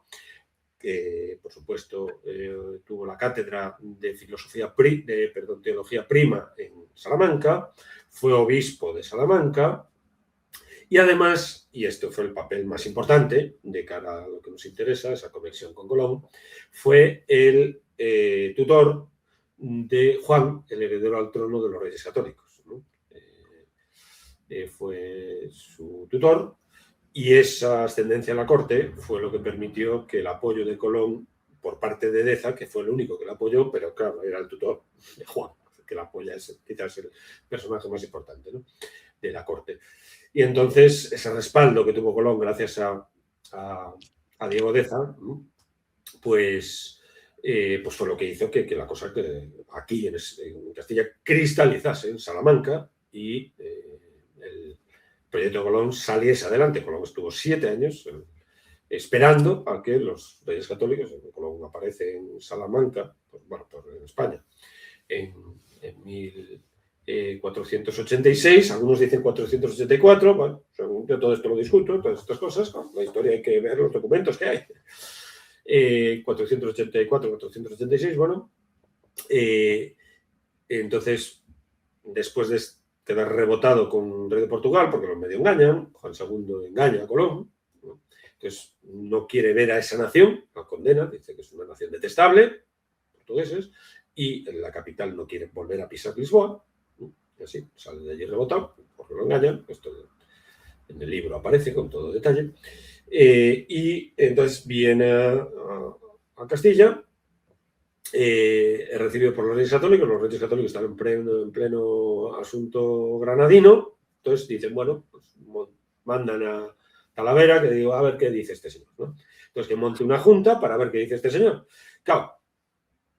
que por supuesto tuvo la cátedra de teología prima en Salamanca, fue obispo de Salamanca, y además, y esto fue el papel más importante de cara a lo que nos interesa, esa conexión con Colón, fue el tutor de Juan, el heredero al trono de los Reyes Católicos, ¿no? Fue su tutor, y esa ascendencia a la corte fue lo que permitió que el apoyo de Colón por parte de Deza, que fue el único que le apoyó, pero claro, era el tutor de Juan, que la apoya, es quizás el personaje más importante, ¿no? De la corte. Y entonces ese respaldo que tuvo Colón gracias a Diego Deza, pues fue lo que hizo que la cosa que aquí en Castilla cristalizase en Salamanca y el proyecto de Colón saliese adelante. Colón estuvo 7 años esperando a que los Reyes Católicos, Colón aparece en Salamanca, en España, en 486, algunos dicen 484, bueno, yo todo esto lo discuto, todas estas cosas, ¿no? La historia hay que ver los documentos que hay. 484, 486, bueno, entonces, después de quedar rebotado con el rey de Portugal, porque los medio engañan, Juan II engaña a Colón, ¿no? Entonces no quiere ver a esa nación, la condena, dice que es una nación detestable, portugueses, y en la capital no quiere volver a pisar Lisboa, ¿no? Y así sale de allí rebotado, porque lo engañan, esto en el libro aparece con todo detalle, y entonces viene a Castilla. Es recibido por los Reyes Católicos están en pleno asunto granadino, entonces dicen, bueno, pues mandan a Talavera, que digo, a ver qué dice este señor, ¿no? Entonces que monte una junta para ver qué dice este señor. Claro,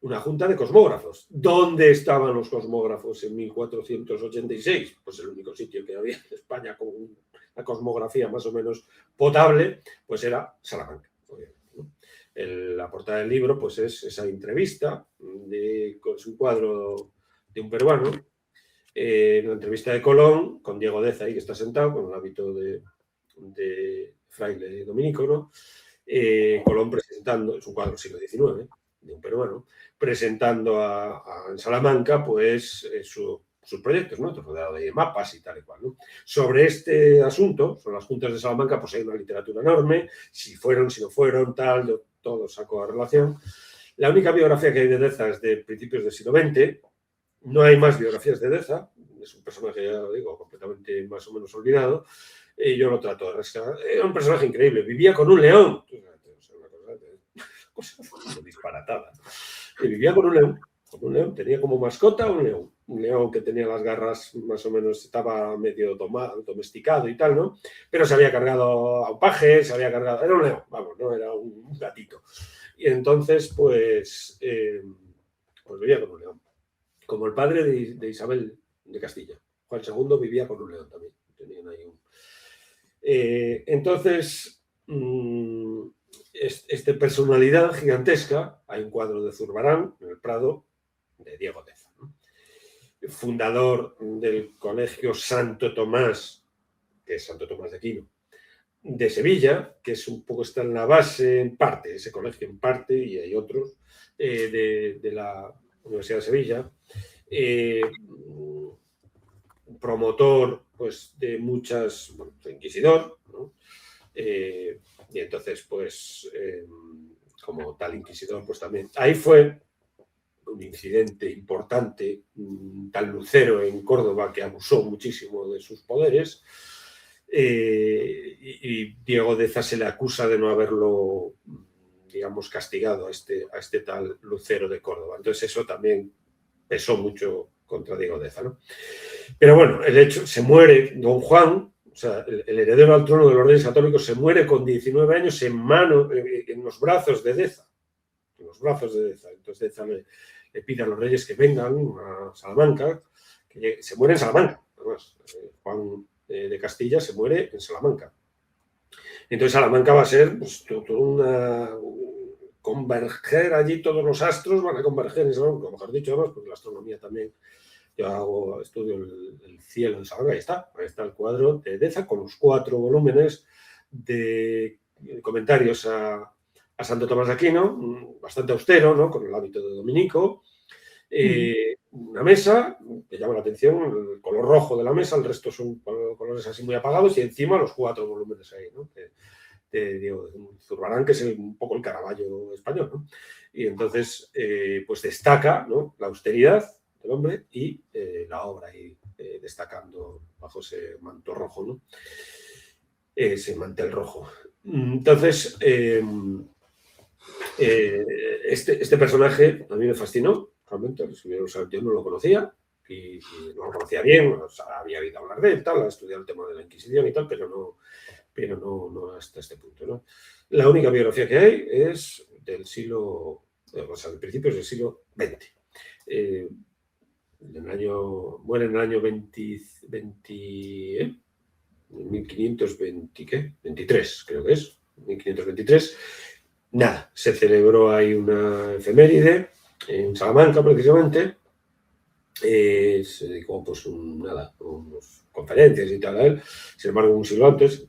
una junta de cosmógrafos. ¿Dónde estaban los cosmógrafos en 1486? Pues el único sitio que había en España con una cosmografía más o menos potable, pues era Salamanca. La portada del libro pues es esa entrevista con su cuadro de un peruano, una entrevista de Colón con Diego Deza ahí que está sentado con el hábito de fraile dominico, ¿no? Colón presentando, es un cuadro del siglo XIX, de un peruano, presentando en Salamanca pues sus proyectos, ¿no? Rodeado de mapas y tal y cual, ¿no? Sobre este asunto, sobre las juntas de Salamanca, pues hay una literatura enorme, si fueron, si no fueron, tal, todo sacó a relación. La única biografía que hay de Deza es de principios del siglo XX, no hay más biografías de Deza, es un personaje, ya lo digo, completamente más o menos olvidado, y yo lo trato de rescatar. Era un personaje increíble, vivía con un león, una cosa disparatada, y vivía con un león, tenía como mascota un león que tenía las garras más o menos, estaba medio domesticado y tal, ¿no? Pero se había cargado a un paje, era un león, vamos, no era un gatito. Y entonces, pues vivía con un león. Como el padre de Isabel de Castilla. Juan II vivía con un león también. Tenían ahí entonces, esta personalidad gigantesca, hay un cuadro de Zurbarán en el Prado, de Diego Deza, ¿no? Fundador del Colegio Santo Tomás, que es Santo Tomás de Aquino, de Sevilla, que es un poco, está en la base, en parte, ese colegio en parte, y hay otros, de la Universidad de Sevilla, promotor pues de muchas, bueno, inquisidor, ¿no? Y entonces pues como tal inquisidor pues también ahí fue un incidente importante, tal lucero en Córdoba que abusó muchísimo de sus poderes, y Diego Deza se le acusa de no haberlo, digamos, castigado a este tal lucero de Córdoba. Entonces eso también pesó mucho contra Diego Deza, ¿no? Pero bueno, el hecho, se muere Don Juan, o sea, el heredero al trono de los Reyes Católicos se muere con 19 años en los brazos de Deza. En los brazos de Deza. Entonces Deza le pide a los reyes que vengan a Salamanca, que se muere en Salamanca. Además, Juan de Castilla se muere en Salamanca. Entonces Salamanca va a ser pues, converger allí, todos los astros van a converger en Salamanca, como mejor dicho, además, porque la astronomía también. Yo estudio el cielo en Salamanca, ahí está el cuadro de Deza con los 4 volúmenes de comentarios a Santo Tomás de Aquino, bastante austero, ¿no? Con el hábito de dominico. Una mesa que llama la atención, el color rojo de la mesa, el resto son colores así muy apagados, y encima los 4 volúmenes ahí, ¿no? De Zurbarán, que es un poco el Caravaggio español, ¿no? Y entonces, pues destaca, ¿no? La austeridad del hombre y la obra ahí destacando bajo ese manto rojo, ¿no? Ese mantel rojo. Entonces, este personaje a mí me fascinó, realmente, yo no lo conocía y no lo conocía bien, o sea, había oído hablar de él, tal, he estudiado el tema de la Inquisición y tal, pero no hasta este punto, ¿no? La única biografía que hay es del siglo, o sea, de principios del siglo XX. Muere en el año 1523, creo que es, 1523. Nada, se celebró ahí una efeméride en Salamanca, precisamente, se dedicó pues nada, unas conferencias y tal a él. Sin embargo, un siglo antes,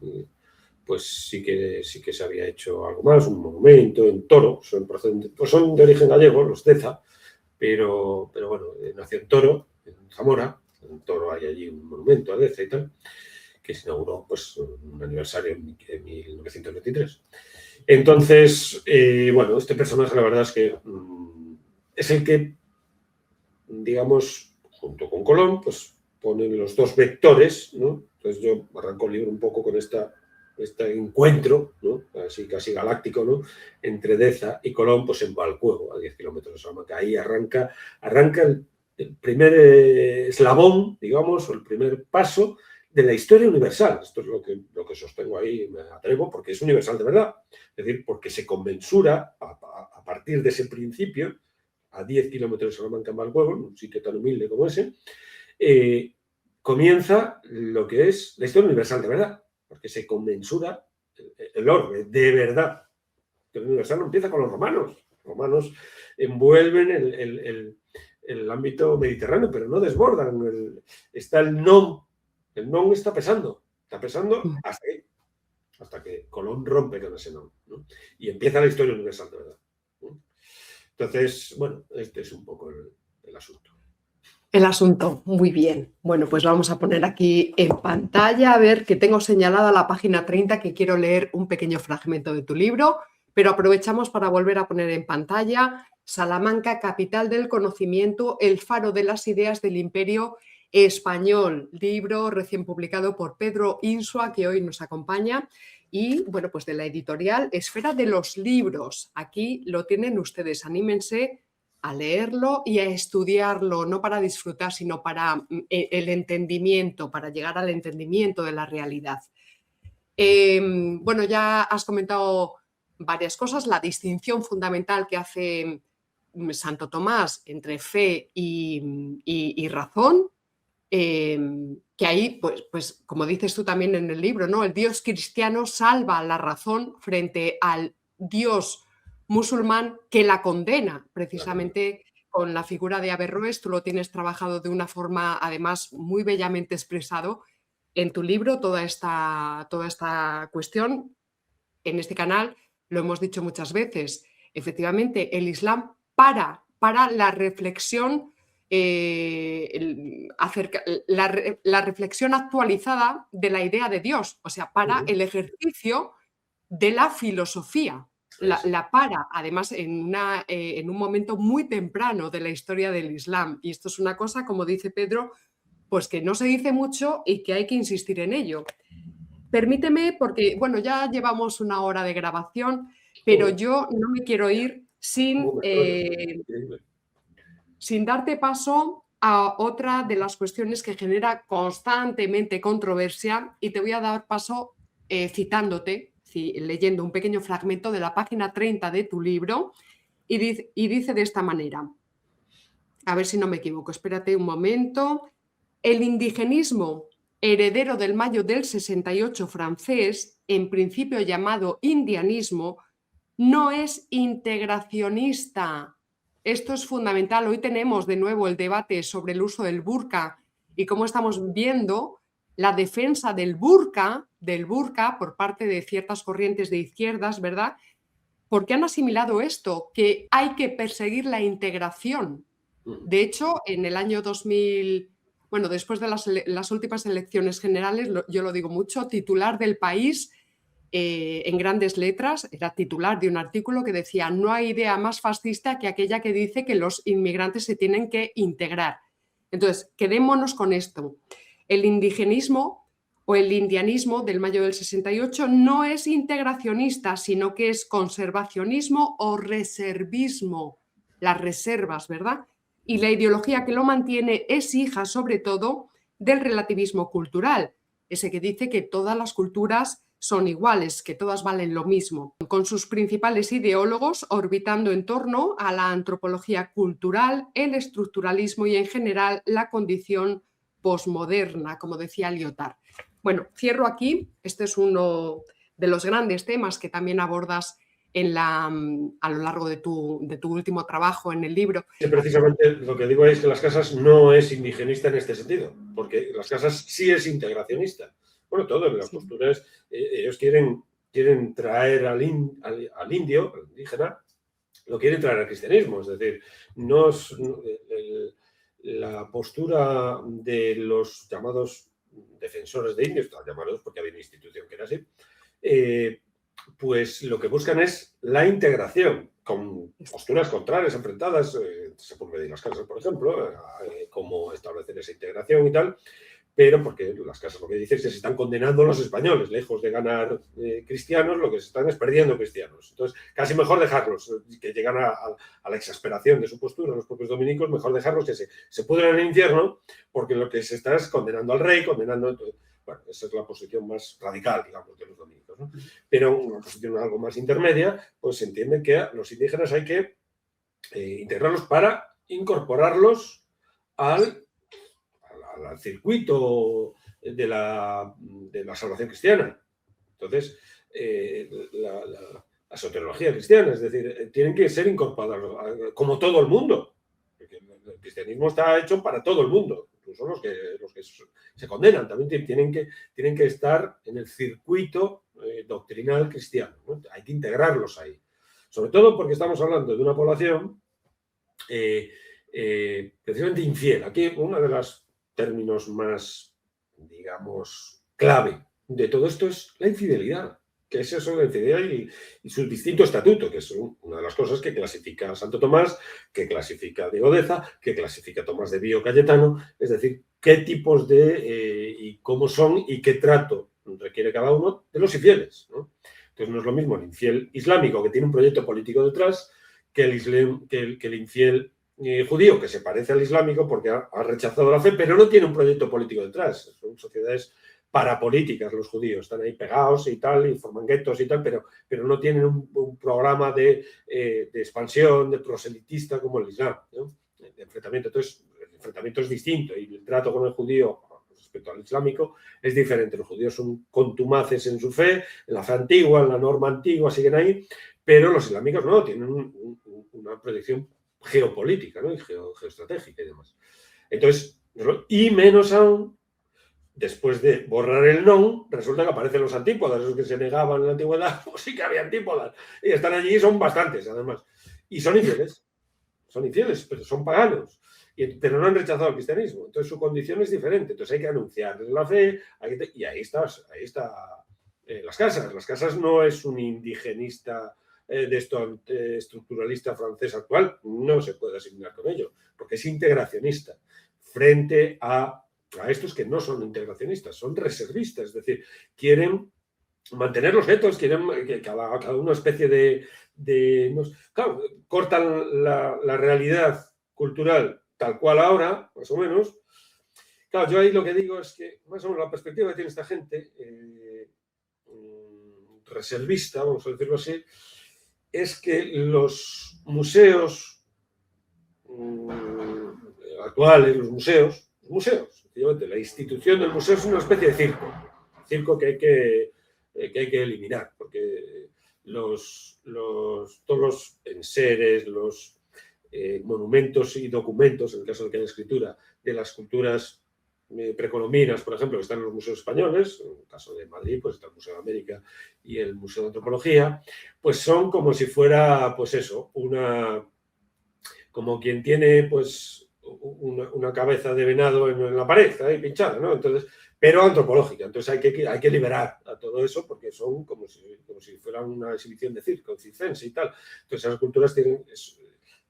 pues sí que se había hecho algo más, un monumento en Toro, son de origen gallego, los Deza, pero bueno, nació en Toro, en Zamora. En Toro hay allí un monumento a Deza y tal, que se inauguró pues un aniversario en 1923. Entonces, bueno, este personaje la verdad es que es el que, digamos, junto con Colón, pues ponen los dos vectores, ¿no? Entonces yo arranco el libro un poco con este encuentro, ¿no? Así casi galáctico, ¿no? Entre Deza y Colón, pues en Valcuego, a 10 kilómetros de Salamanca. Ahí arranca el primer eslabón, digamos, o el primer paso de la historia universal. Esto es lo que sostengo ahí, me atrevo, porque es universal de verdad. Es decir, porque se conmensura a partir de ese principio, a 10 kilómetros de Salamanca en Valcuego, en un sitio tan humilde como ese, comienza lo que es la historia universal de verdad, porque se conmensura el orbe de verdad. El universal no empieza con los romanos. Los romanos envuelven el ámbito mediterráneo, pero no desbordan. Está el non está pesando hasta que Colón rompe con ese non, ¿no? Y empieza la historia universal de verdad, ¿no? Entonces, bueno, este es un poco el asunto. El asunto, muy bien. Bueno, pues vamos a poner aquí en pantalla, a ver que tengo señalada la página 30, que quiero leer un pequeño fragmento de tu libro, pero aprovechamos para volver a poner en pantalla Salamanca, capital del conocimiento, el faro de las ideas del Imperio Español, libro recién publicado por Pedro Insua, que hoy nos acompaña, y bueno, pues de la editorial Esfera de los Libros. Aquí lo tienen ustedes, anímense a leerlo y a estudiarlo, no para disfrutar, sino para el entendimiento, para llegar al entendimiento de la realidad. Bueno, ya has comentado varias cosas, la distinción fundamental que hace Santo Tomás entre fe y razón, que ahí, pues como dices tú también en el libro, ¿no? El Dios cristiano salva la razón frente al Dios musulmán que la condena, precisamente con la figura de Averroes. Tú lo tienes trabajado de una forma, además, muy bellamente expresado en tu libro, toda esta cuestión. En este canal lo hemos dicho muchas veces. Efectivamente, el Islam para la reflexión, la reflexión actualizada de la idea de Dios, o sea, para el ejercicio de la filosofía. La para, además, en un momento muy temprano de la historia del Islam. Y esto es una cosa, como dice Pedro, pues que no se dice mucho y que hay que insistir en ello. Permíteme, porque bueno, ya llevamos una hora de grabación, pero yo no me quiero ir sin darte paso a otra de las cuestiones que genera constantemente controversia, y te voy a dar paso citándote, leyendo un pequeño fragmento de la página 30 de tu libro, y dice de esta manera, a ver si no me equivoco, espérate un momento: el indigenismo, heredero del mayo del 68 francés, en principio llamado indianismo, no es integracionista. Esto es fundamental. Hoy tenemos de nuevo el debate sobre el uso del burka y cómo estamos viendo la defensa del burka por parte de ciertas corrientes de izquierdas, ¿verdad? Porque han asimilado esto, que hay que perseguir la integración. De hecho, en el año 2000, bueno, después de las últimas elecciones generales, yo lo digo mucho, titular del País, en grandes letras, era titular de un artículo que decía: no hay idea más fascista que aquella que dice que los inmigrantes se tienen que integrar. Entonces, quedémonos con esto. El indigenismo o el indianismo del mayo del 68 no es integracionista, sino que es conservacionismo o reservismo. Las reservas, ¿verdad? Y la ideología que lo mantiene es hija, sobre todo, del relativismo cultural, ese que dice que todas las culturas son iguales, que todas valen lo mismo, con sus principales ideólogos orbitando en torno a la antropología cultural, el estructuralismo y, en general, la condición posmoderna, como decía Lyotard. Bueno, cierro aquí. Este es uno de los grandes temas que también abordas a lo largo de tu último trabajo en el libro. Que precisamente lo que digo es que Las Casas no es indigenista en este sentido, porque Las Casas sí es integracionista. Bueno, todo en las posturas, ellos quieren traer al indio, al indígena, lo quieren traer al cristianismo. Es decir, la postura de los llamados defensores de indios, llamados porque había una institución que era así, pues lo que buscan es la integración, con posturas contrarias, enfrentadas. Se puede medir Las Casas, por ejemplo, cómo establecer esa integración y tal, pero porque Las Casas lo que dice es que se están condenando a los españoles, lejos de ganar cristianos, lo que se están es perdiendo cristianos. Entonces, casi mejor dejarlos, que llegan a la exasperación de su postura, los propios dominicos, mejor dejarlos que se pudran en el infierno, porque lo que se está es condenando al rey, condenando... Bueno, esa es la posición más radical, digamos, de los dominicos, ¿no? Pero una posición algo más intermedia, pues se entiende que a los indígenas hay que integrarlos para incorporarlos al circuito de la salvación cristiana. Entonces, la soteriología cristiana, es decir, tienen que ser incorporados, como todo el mundo. Porque el cristianismo está hecho para todo el mundo. Incluso los que se condenan también tienen que estar en el circuito doctrinal cristiano, ¿no? Hay que integrarlos ahí. Sobre todo porque estamos hablando de una población precisamente infiel. Aquí uno de los términos más, digamos, clave de todo esto es la infidelidad. ¿Qué es eso de la infidelidad y su distinto estatuto? Que es una de las cosas que clasifica Santo Tomás, que clasifica Diego Deza, que clasifica Tomás de Bío Cayetano. Es decir, qué tipos y cómo son y qué trato requiere cada uno de los infieles, ¿no? Entonces no es lo mismo el infiel islámico, que tiene un proyecto político detrás, que el infiel judío, que se parece al islámico porque ha rechazado la fe, pero no tiene un proyecto político detrás. Son sociedades parapolíticas los judíos, están ahí pegados y tal, y forman guetos y tal, pero no tienen un programa de expansión, de proselitista como el Islam, ¿no? De enfrentamiento. Entonces, el enfrentamiento es distinto y el trato con el judío respecto al islámico es diferente. Los judíos son contumaces en su fe, en la fe antigua, en la norma antigua, siguen ahí, pero los islámicos no, tienen una proyección geopolítica, ¿no? Y geoestratégica y demás. Entonces, y menos aún, después de borrar el non, resulta que aparecen los antípodas, esos que se negaban en la antigüedad, pues sí que había antípodas, y están allí y son bastantes, además. Y son infieles, pero son paganos, pero no han rechazado el cristianismo. Entonces su condición es diferente, entonces hay que anunciarles la fe, y ahí está Las Casas. Las Casas no es un indigenista de esto estructuralista francés actual, no se puede asimilar con ello, porque es integracionista frente a estos que no son integracionistas, son reservistas, es decir, quieren mantener los guetos, quieren que cada una especie claro, cortan la realidad cultural tal cual ahora, más o menos. Claro, yo ahí lo que digo es que, más o menos, la perspectiva que tiene esta gente reservista, vamos a decirlo así, es que los museos actuales, los museos, la institución del museo es una especie de circo que hay que eliminar, porque todos los enseres, los monumentos y documentos, en el caso de que haya escritura, de las culturas precolombinas, por ejemplo, que están en los museos españoles, en el caso de Madrid, pues está el Museo de América y el Museo de Antropología, pues son como si fuera, pues eso, como quien tiene, pues, una cabeza de venado en la pared, ahí pinchada, ¿no? Entonces, pero antropológica. Entonces hay que liberar a todo eso porque son como si fuera una exhibición de circo, circense y tal. Entonces esas culturas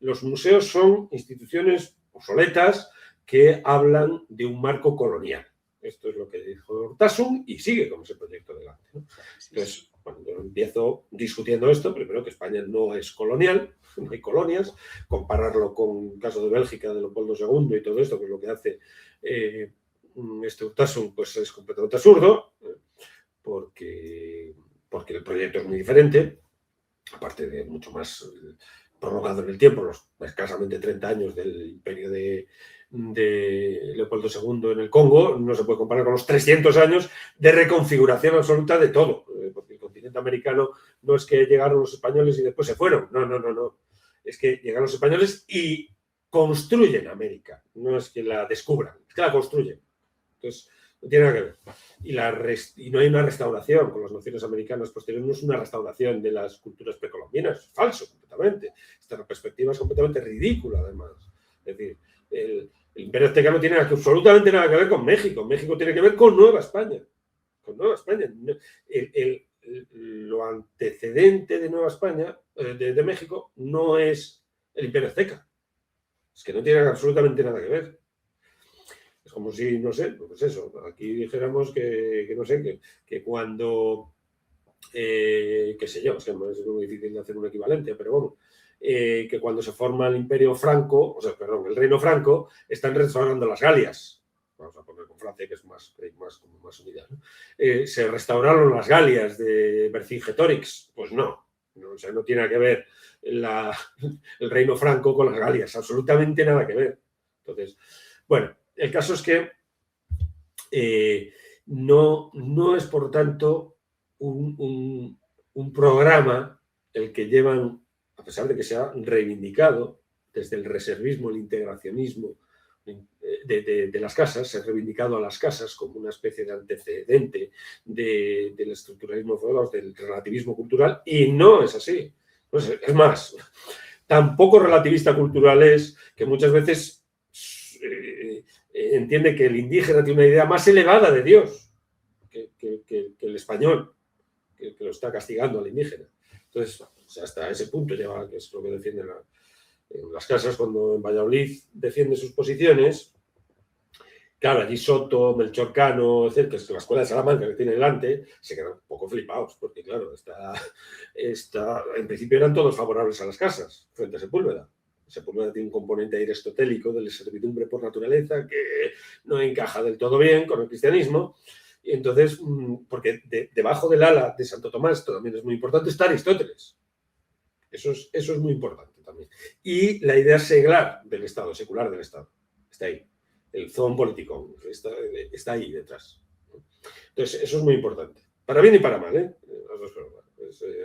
los museos son instituciones obsoletas que hablan de un marco colonial. Esto es lo que dijo Urtasun y sigue con ese proyecto adelante, ¿no? Entonces, cuando yo empiezo discutiendo esto, primero que España no es colonial, no hay colonias, compararlo con el caso de Bélgica, de Leopoldo II y todo esto, que es lo que hace este Urtasun, pues es completamente absurdo, porque el proyecto es muy diferente, aparte de mucho más prolongado en el tiempo, los escasamente 30 años del imperio de Leopoldo II en el Congo, no se puede comparar con los 300 años de reconfiguración absoluta de todo, porque el continente continente americano no es que llegaron los españoles y después se fueron. No. Es que llegan los españoles y construyen América. No es que la descubran, es que la construyen. Entonces, no tiene nada que ver. Y no hay una restauración con las naciones americanas posteriores, no es una restauración de las culturas precolombinas, es falso completamente. Esta perspectiva es completamente ridícula, además. Es decir, el Imperio Azteca no tiene absolutamente nada que ver con México. México tiene que ver con Nueva España. Con Nueva España. Lo antecedente de Nueva España, de México, no es el Imperio Azteca. Es que no tiene absolutamente nada que ver. Es como si, no sé, pues eso, aquí dijéramos que no sé, que cuando, qué sé yo, es muy difícil de hacer un equivalente, pero bueno, que cuando se forma el Imperio Franco, el Reino Franco, están restaurando las Galias. Vamos a poner con Francia, que es más unidad, ¿no? Se restauraron las Galias de Vercingetorix. Pues no, o sea, no tiene nada que ver el Reino Franco con las Galias, absolutamente nada que ver. Entonces, bueno, el caso es que no es, por tanto, un programa el que llevan, a pesar de que se ha reivindicado desde el reservismo, el integracionismo de las casas, se ha reivindicado a las casas como una especie de antecedente del estructuralismo feudal, del relativismo cultural, y no es así. Es más, tan poco relativista cultural es que muchas veces entiende que el indígena tiene una idea más elevada de Dios que el español, que lo está castigando al indígena. Entonces, hasta ese punto lleva, que es lo que defienden en las casas, cuando en Valladolid defiende sus posiciones. Claro, allí Soto, Melchor Cano, etcétera, que es la escuela de Salamanca que tiene delante, se quedan un poco flipados, porque claro, en principio eran todos favorables a las casas, frente a Sepúlveda. Sepúlveda tiene un componente aristotélico de la servidumbre por naturaleza que no encaja del todo bien con el cristianismo. Y entonces, porque debajo del ala de Santo Tomás, esto también es muy importante, está Aristóteles. Eso es muy importante también. Y la idea seglar del Estado, secular del Estado, está ahí. El zoon politikon está ahí detrás. Entonces, eso es muy importante. Para bien y para mal, ¿eh?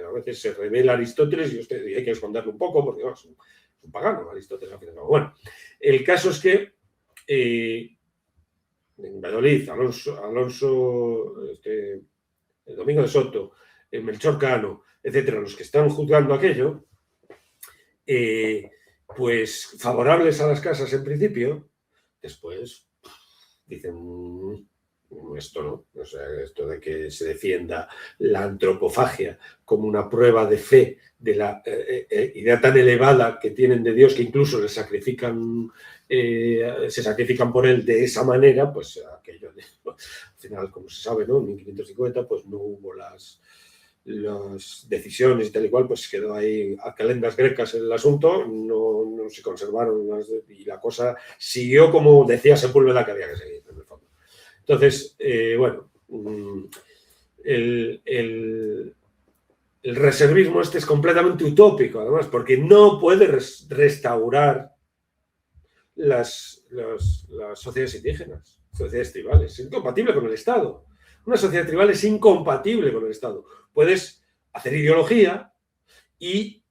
A veces se revela Aristóteles y hay que esconderlo un poco porque es un pagano, Aristóteles al final. Bueno, el caso es que en Valladolid, Alonso el Domingo de Soto, el Melchor Cano, etcétera, los que están juzgando aquello, pues favorables a las casas en principio, después dicen esto no, o sea, esto de que se defienda la antropofagia como una prueba de fe de la idea tan elevada que tienen de Dios, que incluso se sacrifican por él de esa manera, pues aquello al final, como se sabe, ¿no? En 1550 pues no hubo las decisiones y tal y cual, pues quedó ahí a calendas grecas el asunto, no se conservaron y la cosa siguió como decía Sepúlveda que había que seguir, en el fondo. Entonces, bueno, el reservismo es completamente utópico, además, porque no puede restaurar las sociedades indígenas, sociedades tribales. Es incompatible con el Estado. Una sociedad tribal es incompatible con el Estado. Puedes hacer ideología y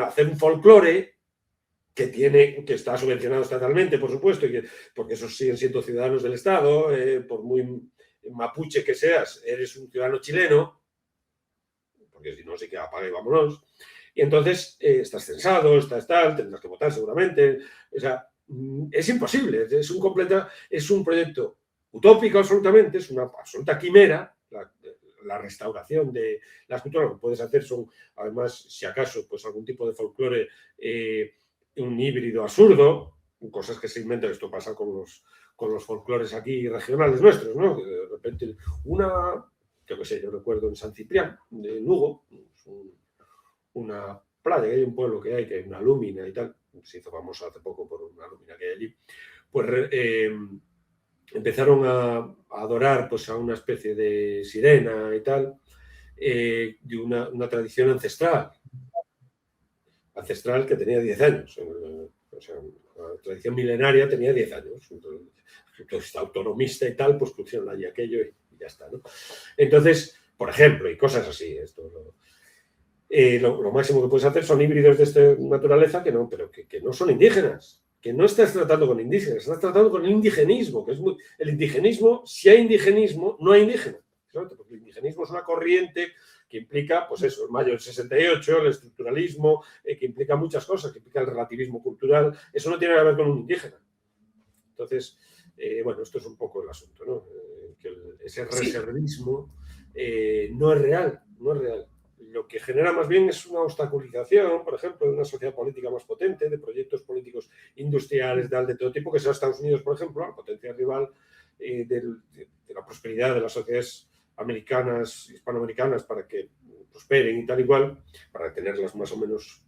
hacer un folclore que está subvencionado estatalmente, por supuesto, porque esos siguen siendo ciudadanos del Estado, por muy mapuche que seas, eres un ciudadano chileno, porque si no, sí que apaga y vámonos. Y entonces estás censado, estás tal, tendrás que votar seguramente. O sea, es imposible, es un proyecto utópico absolutamente, es una absoluta quimera, la restauración de las culturas. Lo que puedes hacer son, además, si acaso, pues algún tipo de folclore, un híbrido absurdo, cosas que se inventan. Esto pasa con los folclores aquí regionales nuestros, ¿no? De repente yo qué sé, yo recuerdo en San Ciprián, de Lugo, una playa, que hay un pueblo que hay una lúmina y tal, se hizo famoso hace poco por una lúmina que hay allí, pues empezaron a adorar pues a una especie de sirena y tal, de una tradición ancestral que tenía 10 años. O sea, la tradición milenaria tenía 10 años. Entonces, autonomista y tal, pues pusieron allí aquello y ya está, ¿no? Entonces, por ejemplo, y cosas así. Lo máximo que puedes hacer son híbridos de esta naturaleza pero que no son indígenas, que no estás tratando con indígenas, estás tratando con el indigenismo, que es el indigenismo, si hay indigenismo, no hay indígena, ¿sabes? Porque el indigenismo es una corriente que implica, pues eso, el mayo del 68, el estructuralismo, que implica muchas cosas, que implica el relativismo cultural, eso no tiene que ver con un indígena. Entonces, bueno, esto es un poco el asunto, ¿no? Que ese reservismo no es real, no es real. Lo que genera más bien es una obstaculización, por ejemplo, de una sociedad política más potente, de proyectos políticos industriales de todo tipo, que sea Estados Unidos, por ejemplo, la potencia rival de la prosperidad de las sociedades americanas, hispanoamericanas, para que prosperen y tal y cual, para tenerlas más o menos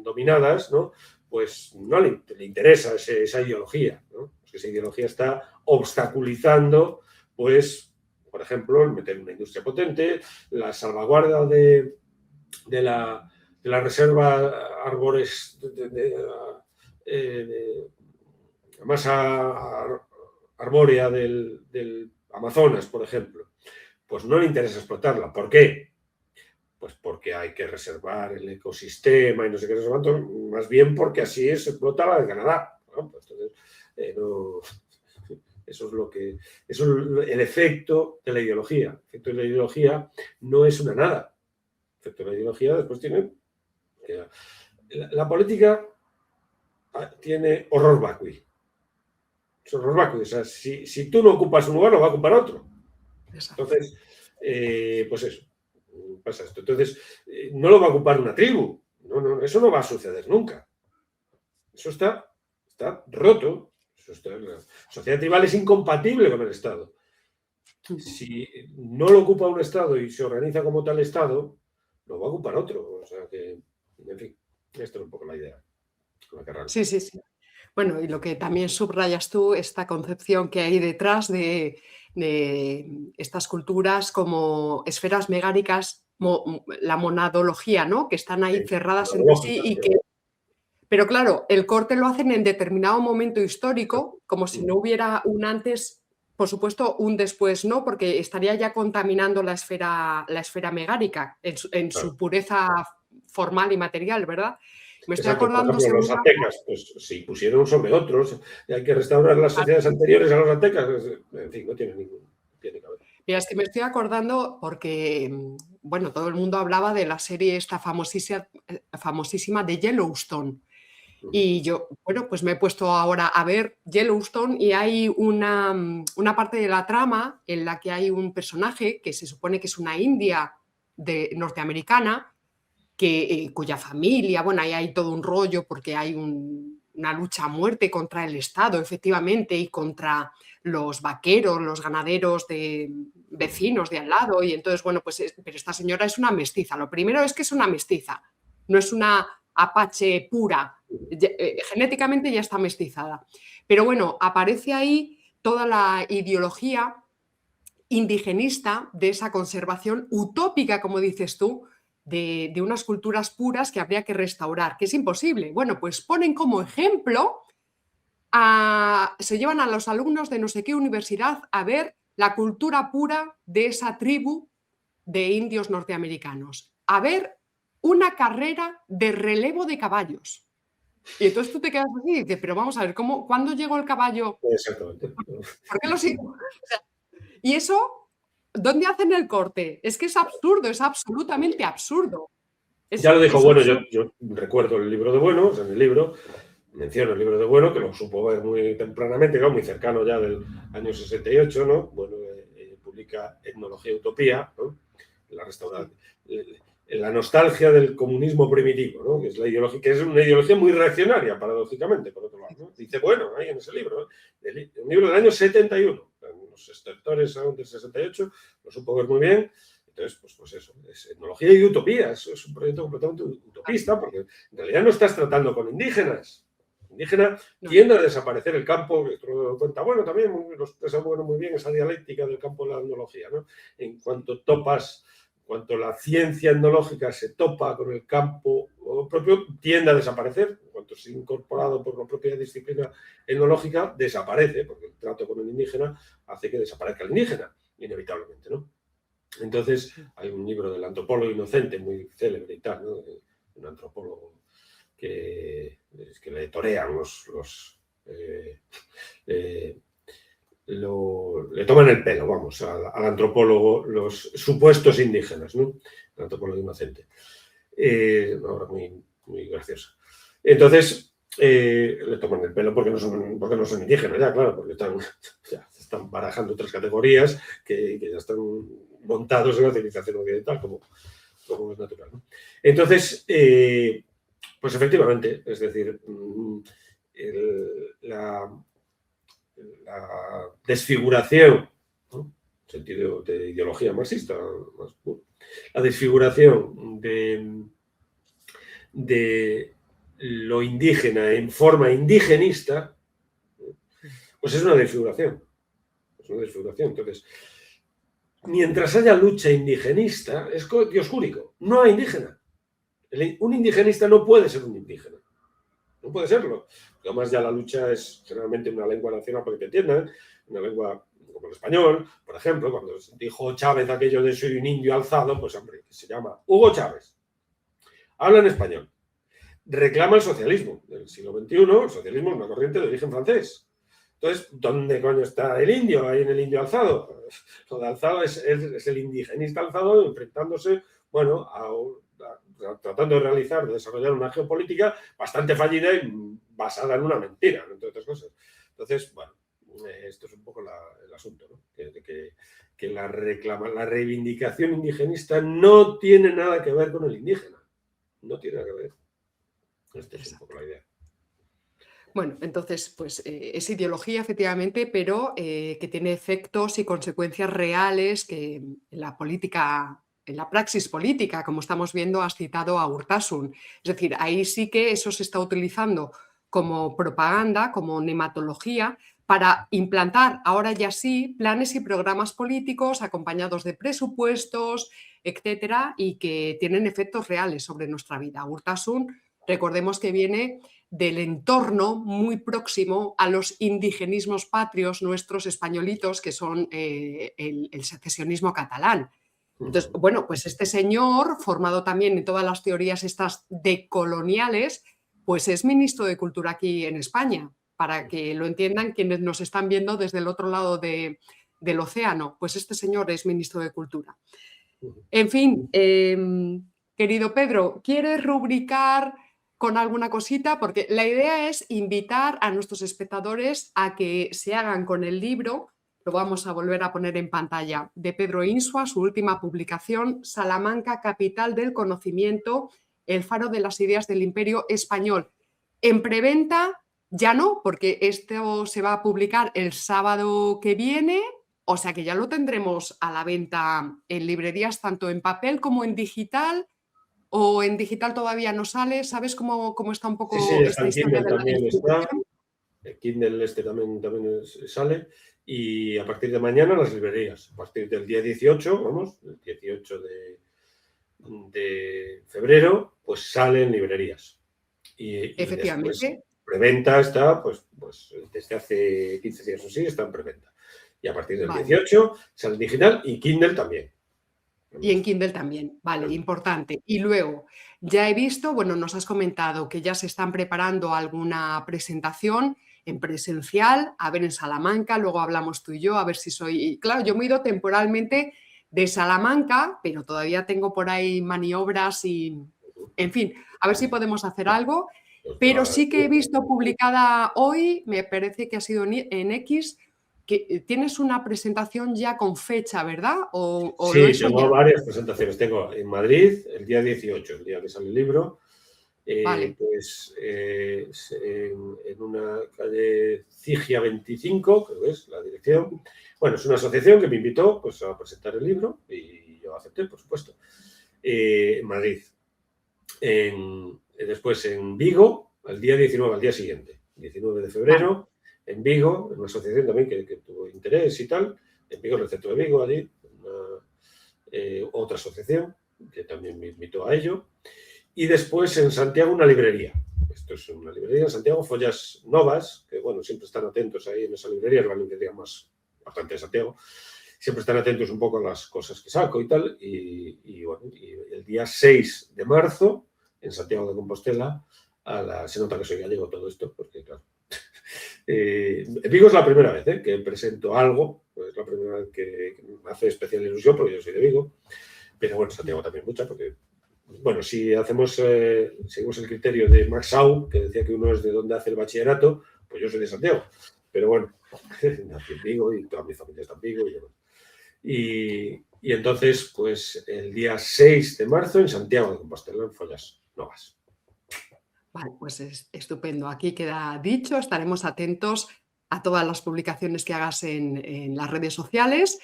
dominadas, ¿no? Pues no le interesa esa ideología, ¿no? Porque esa ideología está obstaculizando, pues, por ejemplo, el meter una industria potente, la salvaguarda de la reserva arbores la masa arbórea del Amazonas, por ejemplo. Pues no le interesa explotarla. ¿Por qué? Pues porque hay que reservar el ecosistema y no sé qué, no sé cuánto, más bien porque así se explota la de Canadá, ¿no? Pues entonces, no, eso es el efecto de la ideología. El efecto de la ideología no es una nada. El efecto de la ideología después tiene... La política tiene horror vacui. Es horror vacui. O sea, si tú no ocupas un lugar, lo va a ocupar otro. Entonces, pues eso. Pasa esto. Entonces, no lo va a ocupar una tribu. No, eso no va a suceder nunca. Eso está roto. La sociedad tribal es incompatible con el Estado. Si no lo ocupa un Estado y se organiza como tal Estado, lo va a ocupar otro. O sea que, en fin, esto es un poco la idea. Sí. Bueno, y lo que también subrayas tú, esta concepción que hay detrás de estas culturas como esferas megáricas, la monadología, ¿no? Que están ahí cerradas entre sí y que... Pero claro, el corte lo hacen en determinado momento histórico, como si no hubiera un antes, por supuesto, un después no, porque estaría ya contaminando la esfera megárica en su pureza formal y material, ¿verdad? Me estoy acordando... Por ejemplo, los aztecas, pues se impusieron sobre otros, y hay que restaurar las sociedades anteriores a los aztecas. En fin, no tiene ningún... Tiene que haber. Mira, es que me estoy acordando porque, bueno, todo el mundo hablaba de la serie esta famosísima de Yellowstone. Y yo, bueno, pues me he puesto ahora a ver Yellowstone y hay una parte de la trama en la que hay un personaje que se supone que es una india norteamericana, cuya familia, bueno, ahí hay todo un rollo porque hay una lucha a muerte contra el Estado, efectivamente, y contra los vaqueros, los ganaderos de vecinos de al lado. Y entonces, bueno, pues, pero esta señora es una mestiza. Lo primero es que es una mestiza, no es una apache pura. Genéticamente ya está mestizada. Pero bueno, aparece ahí toda la ideología indigenista de esa conservación utópica, como dices tú, de unas culturas puras que habría que restaurar, que es imposible. Bueno, pues ponen como ejemplo, se llevan a los alumnos de no sé qué universidad a ver la cultura pura de esa tribu de indios norteamericanos, a ver una carrera de relevo de caballos. Y entonces tú te quedas así y dices, pero vamos a ver, ¿cuándo llegó el caballo? Exactamente. ¿Por qué lo sigo? O sea, y eso, ¿dónde hacen el corte? Es que es absurdo, es absolutamente absurdo. Ya lo dijo Bueno, yo recuerdo el libro de Bueno, en el libro, menciono el libro de Bueno, que lo supo ver muy tempranamente, muy cercano ya del año 68, ¿no? Bueno, publica Etnología y Utopía, ¿no? La restauración. La nostalgia del comunismo primitivo, ¿no? Que es la ideología, que es una ideología muy reaccionaria, paradójicamente, por otro lado, ¿no? Dice Bueno, ahí en ese libro, ¿no? Un libro del año 71, los extractores aún del 68, lo supo ver muy bien. Entonces, pues eso, es etnología y utopía, es un proyecto completamente utopista, porque en realidad no estás tratando con indígenas. Indígena tiende a desaparecer el campo, que esto lo cuenta Bueno también, lo expresa Bueno muy bien, esa dialéctica del campo de la etnología, ¿no? En cuanto la ciencia etnológica se topa con el campo propio, tiende a desaparecer. En cuanto es incorporado por la propia disciplina etnológica, desaparece, porque el trato con el indígena hace que desaparezca el indígena, inevitablemente, ¿no? Entonces, hay un libro del antropólogo inocente muy célebre y tal, ¿no? Un antropólogo que le torean le toman el pelo, vamos, al antropólogo, los supuestos indígenas, ¿no? El antropólogo inocente. Una obra muy, muy graciosa. Entonces, le toman el pelo porque no son indígenas, ya, claro, porque están barajando otras categorías que ya están montados en la civilización occidental, como es natural, ¿no? Entonces, pues efectivamente, es decir, la desfiguración, ¿no? En sentido de ideología marxista, la desfiguración de lo indígena en forma indigenista, pues es una desfiguración. Es una desfiguración. Entonces, mientras haya lucha indigenista, es dioscúrico. No hay indígena. Un indigenista no puede ser un indígena. No puede serlo. Además, ya la lucha es generalmente una lengua nacional para que te entiendan, una lengua como el español, por ejemplo, cuando dijo Chávez aquello de soy un indio alzado, pues hombre, se llama Hugo Chávez. Habla en español. Reclama el socialismo del siglo XXI. El socialismo es una corriente de origen francés. Entonces, ¿dónde coño está el indio? Ahí en el indio alzado. Lo de alzado es el indigenista alzado enfrentándose, bueno, tratando de desarrollar una geopolítica bastante fallida y basada en una mentira, entre otras cosas. Entonces, bueno, esto es un poco el asunto, ¿no? Que la reivindicación indigenista no tiene nada que ver con el indígena. No tiene nada que ver. Esta es un poco la idea. Bueno, entonces, pues es ideología, efectivamente, pero que tiene efectos y consecuencias reales que en la política, en la praxis política, como estamos viendo, has citado a Urtasun. Es decir, ahí sí que eso se está utilizando como propaganda, como nematología, para implantar ahora ya sí planes y programas políticos acompañados de presupuestos, etcétera, y que tienen efectos reales sobre nuestra vida. Urtasun, recordemos que viene del entorno muy próximo a los indigenismos patrios nuestros españolitos, que son el secesionismo catalán. Entonces, bueno, pues este señor, formado también en todas las teorías estas decoloniales, pues es ministro de Cultura aquí en España, para que lo entiendan quienes nos están viendo desde el otro lado del océano. Pues este señor es ministro de Cultura. En fin, querido Pedro, ¿quieres rubricar con alguna cosita? Porque la idea es invitar a nuestros espectadores a que se hagan con el libro, lo vamos a volver a poner en pantalla, de Pedro Insua, su última publicación, Salamanca, capital del conocimiento, el faro de las ideas del Imperio Español. En preventa ya no, porque esto se va a publicar el sábado que viene, o sea que ya lo tendremos a la venta en librerías, tanto en papel como en digital. ¿O en digital todavía no sale? ¿Sabes cómo está un poco Sí, esta historia de la distribución? El Kindle también sale. Y a partir de mañana las librerías. A partir del día 18, vamos, el 18 de febrero, pues sale en librerías. Y efectivamente. Preventa está, pues desde hace 15 días o así, está en preventa. Y a partir del 18 sale en digital y Kindle también. Y en Kindle también, vale, importante. Y luego, ya he visto, bueno, nos has comentado que ya se están preparando alguna presentación en presencial, a ver en Salamanca, luego hablamos tú y yo, a ver si soy... Claro, yo me he ido temporalmente de Salamanca, pero todavía tengo por ahí maniobras y... En fin, a ver si podemos hacer algo. Pero sí que he visto publicada hoy, me parece que ha sido en X, que tienes una presentación ya con fecha, ¿verdad? Sí, tengo varias presentaciones. Tengo en Madrid el día 18, el día que sale el libro, vale. pues en una calle Cigia 25, creo que es la dirección. Bueno, es una asociación que me invitó pues, a presentar el libro y yo acepté, por supuesto. En Madrid. Después en Vigo, el día 19, al día siguiente, 19 de febrero. Vale. En Vigo, en una asociación también que tuvo interés y tal, en Vigo, en el centro de Vigo, allí, otra asociación que también me invitó a ello. Y después en Santiago una librería. Esto es una librería en Santiago, Follas Novas, que bueno, siempre están atentos ahí en esa librería, es la librería más importante de Santiago. siempre están atentos un poco a las cosas que saco y tal. Bueno, y el día 6 de marzo, en Santiago de Compostela, se nota que soy gallego todo esto, porque claro. Vigo es la primera vez que presento algo, pues es la primera vez que me hace especial ilusión, porque yo soy de Vigo, pero bueno, Santiago también mucha, porque, bueno, si seguimos el criterio de Max Sau, que decía que uno es de donde hace el bachillerato, pues yo soy de Santiago, pero bueno, nací en Vigo y toda mi familia está en Vigo. Y entonces, pues el día 6 de marzo en Santiago de Compostela, en Follas Novas. Vale, pues es estupendo. Aquí queda dicho, estaremos atentos a todas las publicaciones que hagas en las redes sociales.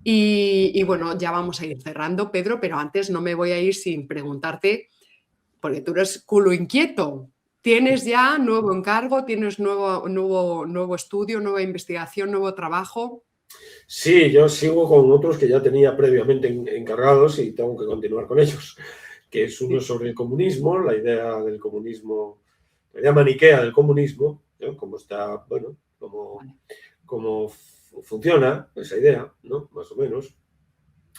Y bueno, ya vamos a ir cerrando, Pedro, pero antes no me voy a ir sin preguntarte, porque tú eres culo inquieto. ¿Tienes ya nuevo encargo? ¿Tienes nuevo estudio, nueva investigación, nuevo trabajo? Sí, yo sigo con otros que ya tenía previamente encargados y tengo que continuar con ellos, que es uno sobre el comunismo, la idea del comunismo, la idea maniquea del comunismo, ¿no? Cómo está, bueno, cómo funciona esa idea, ¿no? Más o menos,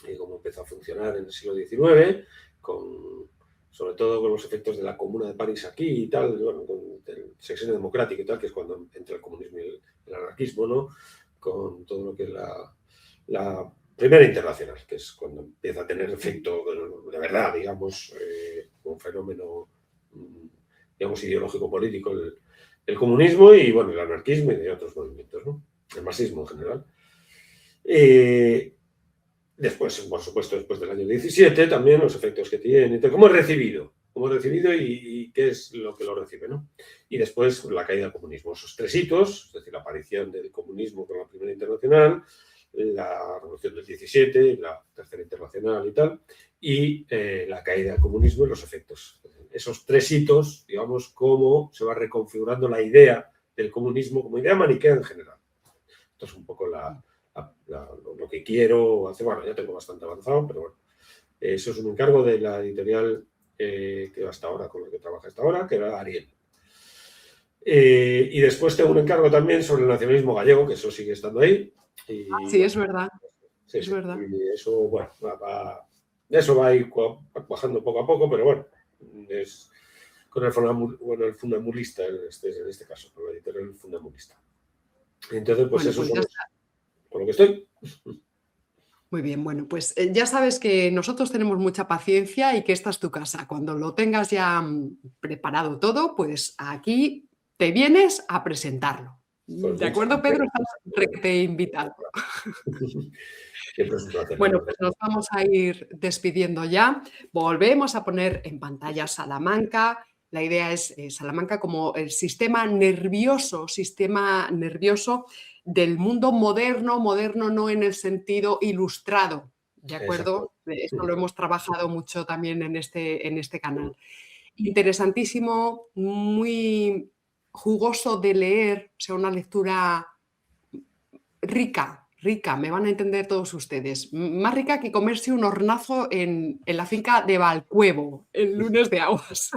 y cómo empezó a funcionar en el siglo XIX, sobre todo con los efectos de la Comuna de París aquí y tal, bueno, con el sexenio democrático y tal, que es cuando entra el comunismo y el anarquismo, ¿no? Con todo lo que es la Primera Internacional, que es cuando empieza a tener efecto de verdad, digamos, un fenómeno, digamos, ideológico-político, el comunismo y, bueno, el anarquismo y otros movimientos, ¿no? El marxismo en general. Después, por supuesto, después del año 17, también los efectos que tiene, cómo es recibido y qué es lo que lo recibe, ¿no? Y después la caída del comunismo. Esos tres hitos, es decir, la aparición del comunismo con la Primera Internacional, la Revolución del 17, la Tercera Internacional y tal, y la caída del comunismo y los efectos. Esos tres hitos, digamos, cómo se va reconfigurando la idea del comunismo como idea maniquea en general. Esto es un poco lo que quiero hacer. Bueno, ya tengo bastante avanzado, pero bueno, eso es un encargo de la editorial que hasta ahora, con la que trabaja hasta ahora, que era Ariel. Y después tengo un encargo también sobre el nacionalismo gallego, que eso sigue estando ahí. Sí, bueno, es verdad. Sí, es verdad. Y eso, bueno, eso va a ir bajando poco a poco, pero bueno, es con el fundamulista en este caso, con la editorial fundamulista. Entonces, pues bueno, eso es con lo que estoy. Muy bien, bueno, pues ya sabes que nosotros tenemos mucha paciencia y que esta es tu casa. Cuando lo tengas ya preparado todo, pues aquí te vienes a presentarlo. Pues ¿de acuerdo, Pedro? Estás invitado. Bueno, pues nos vamos a ir despidiendo ya. Volvemos a poner en pantalla Salamanca. La idea es Salamanca como el sistema nervioso del mundo moderno no en el sentido ilustrado, ¿de acuerdo? Esto lo hemos trabajado mucho también en este canal. Interesantísimo, muy jugoso de leer, o sea, una lectura rica, me van a entender todos ustedes. Más rica que comerse un hornazo en la finca de Valcuevo, el lunes de aguas.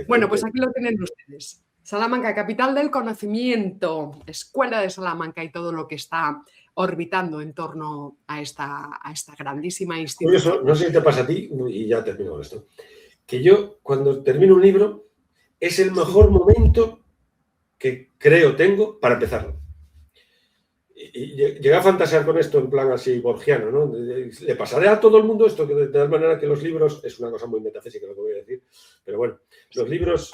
Bueno, pues aquí lo tienen ustedes. Salamanca, capital del conocimiento, Escuela de Salamanca y todo lo que está orbitando en torno a esta grandísima institución. Curioso, no sé si te pasa a ti, y ya termino con esto, que yo cuando termino un libro es el mejor momento que creo tengo para empezarlo. Y llegué a fantasear con esto en plan así borgiano, ¿no? Le pasaré a todo el mundo esto, que de tal manera que los libros, es una cosa muy metafísica lo que voy a decir, pero bueno, los libros,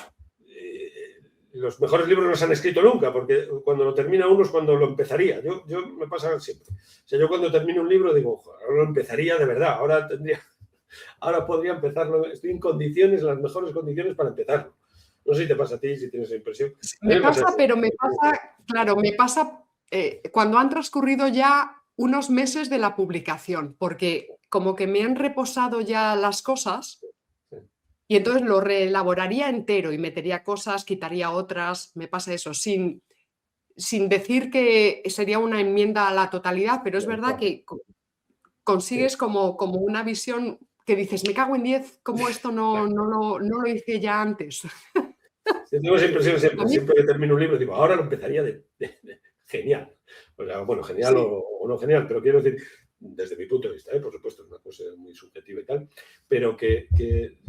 los mejores libros no se han escrito nunca, porque cuando lo termina uno es cuando lo empezaría. Yo me pasa siempre. O sea, yo cuando termino un libro digo, ahora lo empezaría de verdad, ahora podría empezarlo, estoy en condiciones, las mejores condiciones para empezarlo. No sé si te pasa a ti, si tienes esa impresión. Me pasa, pero me pasa cuando han transcurrido ya unos meses de la publicación, porque como que me han reposado ya las cosas y entonces lo reelaboraría entero y metería cosas, quitaría otras, me pasa eso, sin decir que sería una enmienda a la totalidad, pero es verdad que consigues como una visión que dices, me cago en 10, ¿cómo esto no lo hice ya antes? Tengo esa impresión siempre que termino un libro, digo, ahora lo empezaría genial. O sea, bueno, genial Sí, o no genial, pero quiero decir, desde mi punto de vista, por supuesto, es una cosa muy subjetiva y tal, pero que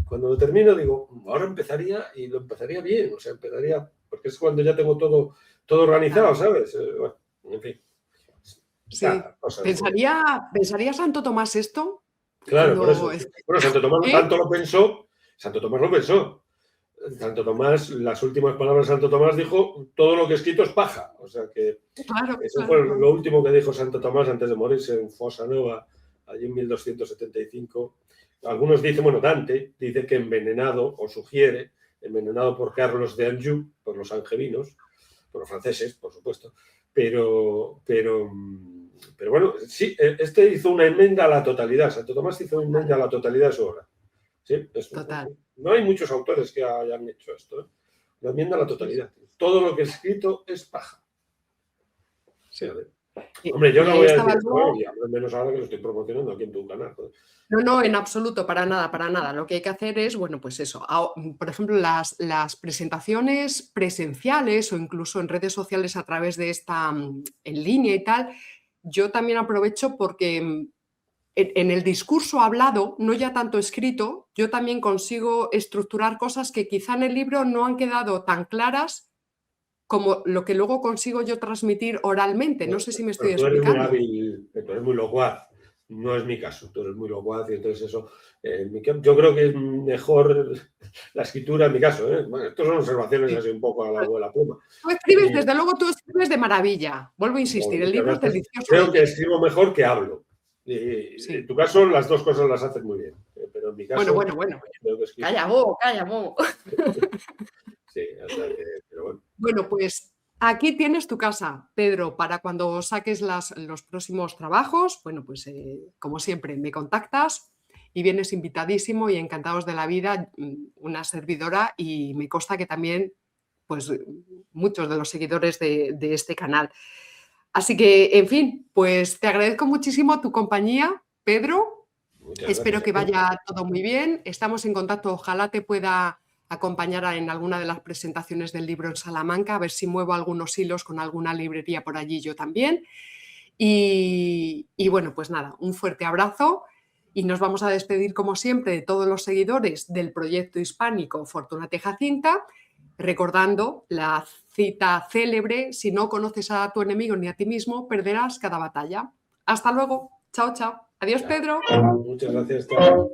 cuando lo termino digo, ahora empezaría y lo empezaría bien, o sea, empezaría, porque es cuando ya tengo todo organizado, claro. ¿sabes? Bueno, en fin, Sí. cosas de... ¿Pensaría Santo Tomás esto? Claro, por Cuando eso. Bueno, Santo Tomás ¿eh? tanto lo pensó, Santo Tomás lo pensó. Santo Tomás, las últimas palabras de Santo Tomás dijo, todo lo que es escrito es paja. O sea que Claro, eso claro, fue claro. lo último que dijo Santo Tomás antes de morirse en Fossa Nova, allí en 1275. Algunos dicen, bueno, Dante dice que envenenado, o sugiere, envenenado por Carlos de Anjou, por los angevinos, por los franceses, por supuesto, pero bueno, sí, este hizo una enmienda a la totalidad, Santo Tomás hizo una enmienda a Total, la totalidad de su obra. Sí, total. no hay muchos autores que hayan hecho esto, ¿eh? La enmienda a la Sí, sí. totalidad. Todo lo que es escrito es paja. Sí. Fíjate. Hombre, yo Y no ahí voy a decir estaba esto, ¿eh? luego. Y al menos ahora que lo estoy promocionando aquí en tu canal. Joder. No, no, en absoluto, para nada, para nada. Lo que hay que hacer es, bueno, pues eso, por ejemplo, las presentaciones presenciales o incluso en redes sociales a través de esta en línea y tal, yo también aprovecho porque en el discurso hablado, no ya tanto escrito, yo también consigo estructurar cosas que quizá en el libro no han quedado tan claras como lo que luego consigo yo transmitir oralmente. No sé si me estoy Pero tú eres muy explicando. hábil, tú eres muy locuaz. No es mi caso, tú eres muy locuaz y entonces eso, yo creo que es mejor la escritura en mi caso. ¿Eh? Bueno, estas son observaciones Sí. así un poco a la abuela pluma. Tú escribes, Y, desde luego tú escribes de maravilla. Vuelvo a bueno, insistir, el muchas libro es gracias. delicioso de Creo que leer. escribo mejor que hablo. Y en Sí. tu caso, las dos cosas las haces muy bien. Pero en mi Bueno, caso, bueno, bueno. creo que escribo. Calla, bo, calla, bo. Sí, o sea que, pero bueno. Bueno, pues aquí tienes tu casa, Pedro, para cuando saques los próximos trabajos. Bueno, pues como siempre, me contactas y vienes invitadísimo y encantados de la vida, una servidora, y me consta que también, pues, muchos de los seguidores de este canal. Así que, en fin, pues te agradezco muchísimo tu compañía, Pedro. Muchas Espero gracias a que ti. vaya todo muy bien. Estamos en contacto. Ojalá te pueda acompañar en alguna de las presentaciones del libro en Salamanca, a ver si muevo algunos hilos con alguna librería por allí yo también. Y bueno, pues nada, un fuerte abrazo y nos vamos a despedir como siempre de todos los seguidores del proyecto hispánico Fortunate Jacinta, recordando la cita célebre: si no conoces a tu enemigo ni a ti mismo, perderás cada batalla. Hasta luego. Chao, chao. Adiós, Chao. Pedro. Muchas gracias. Chao.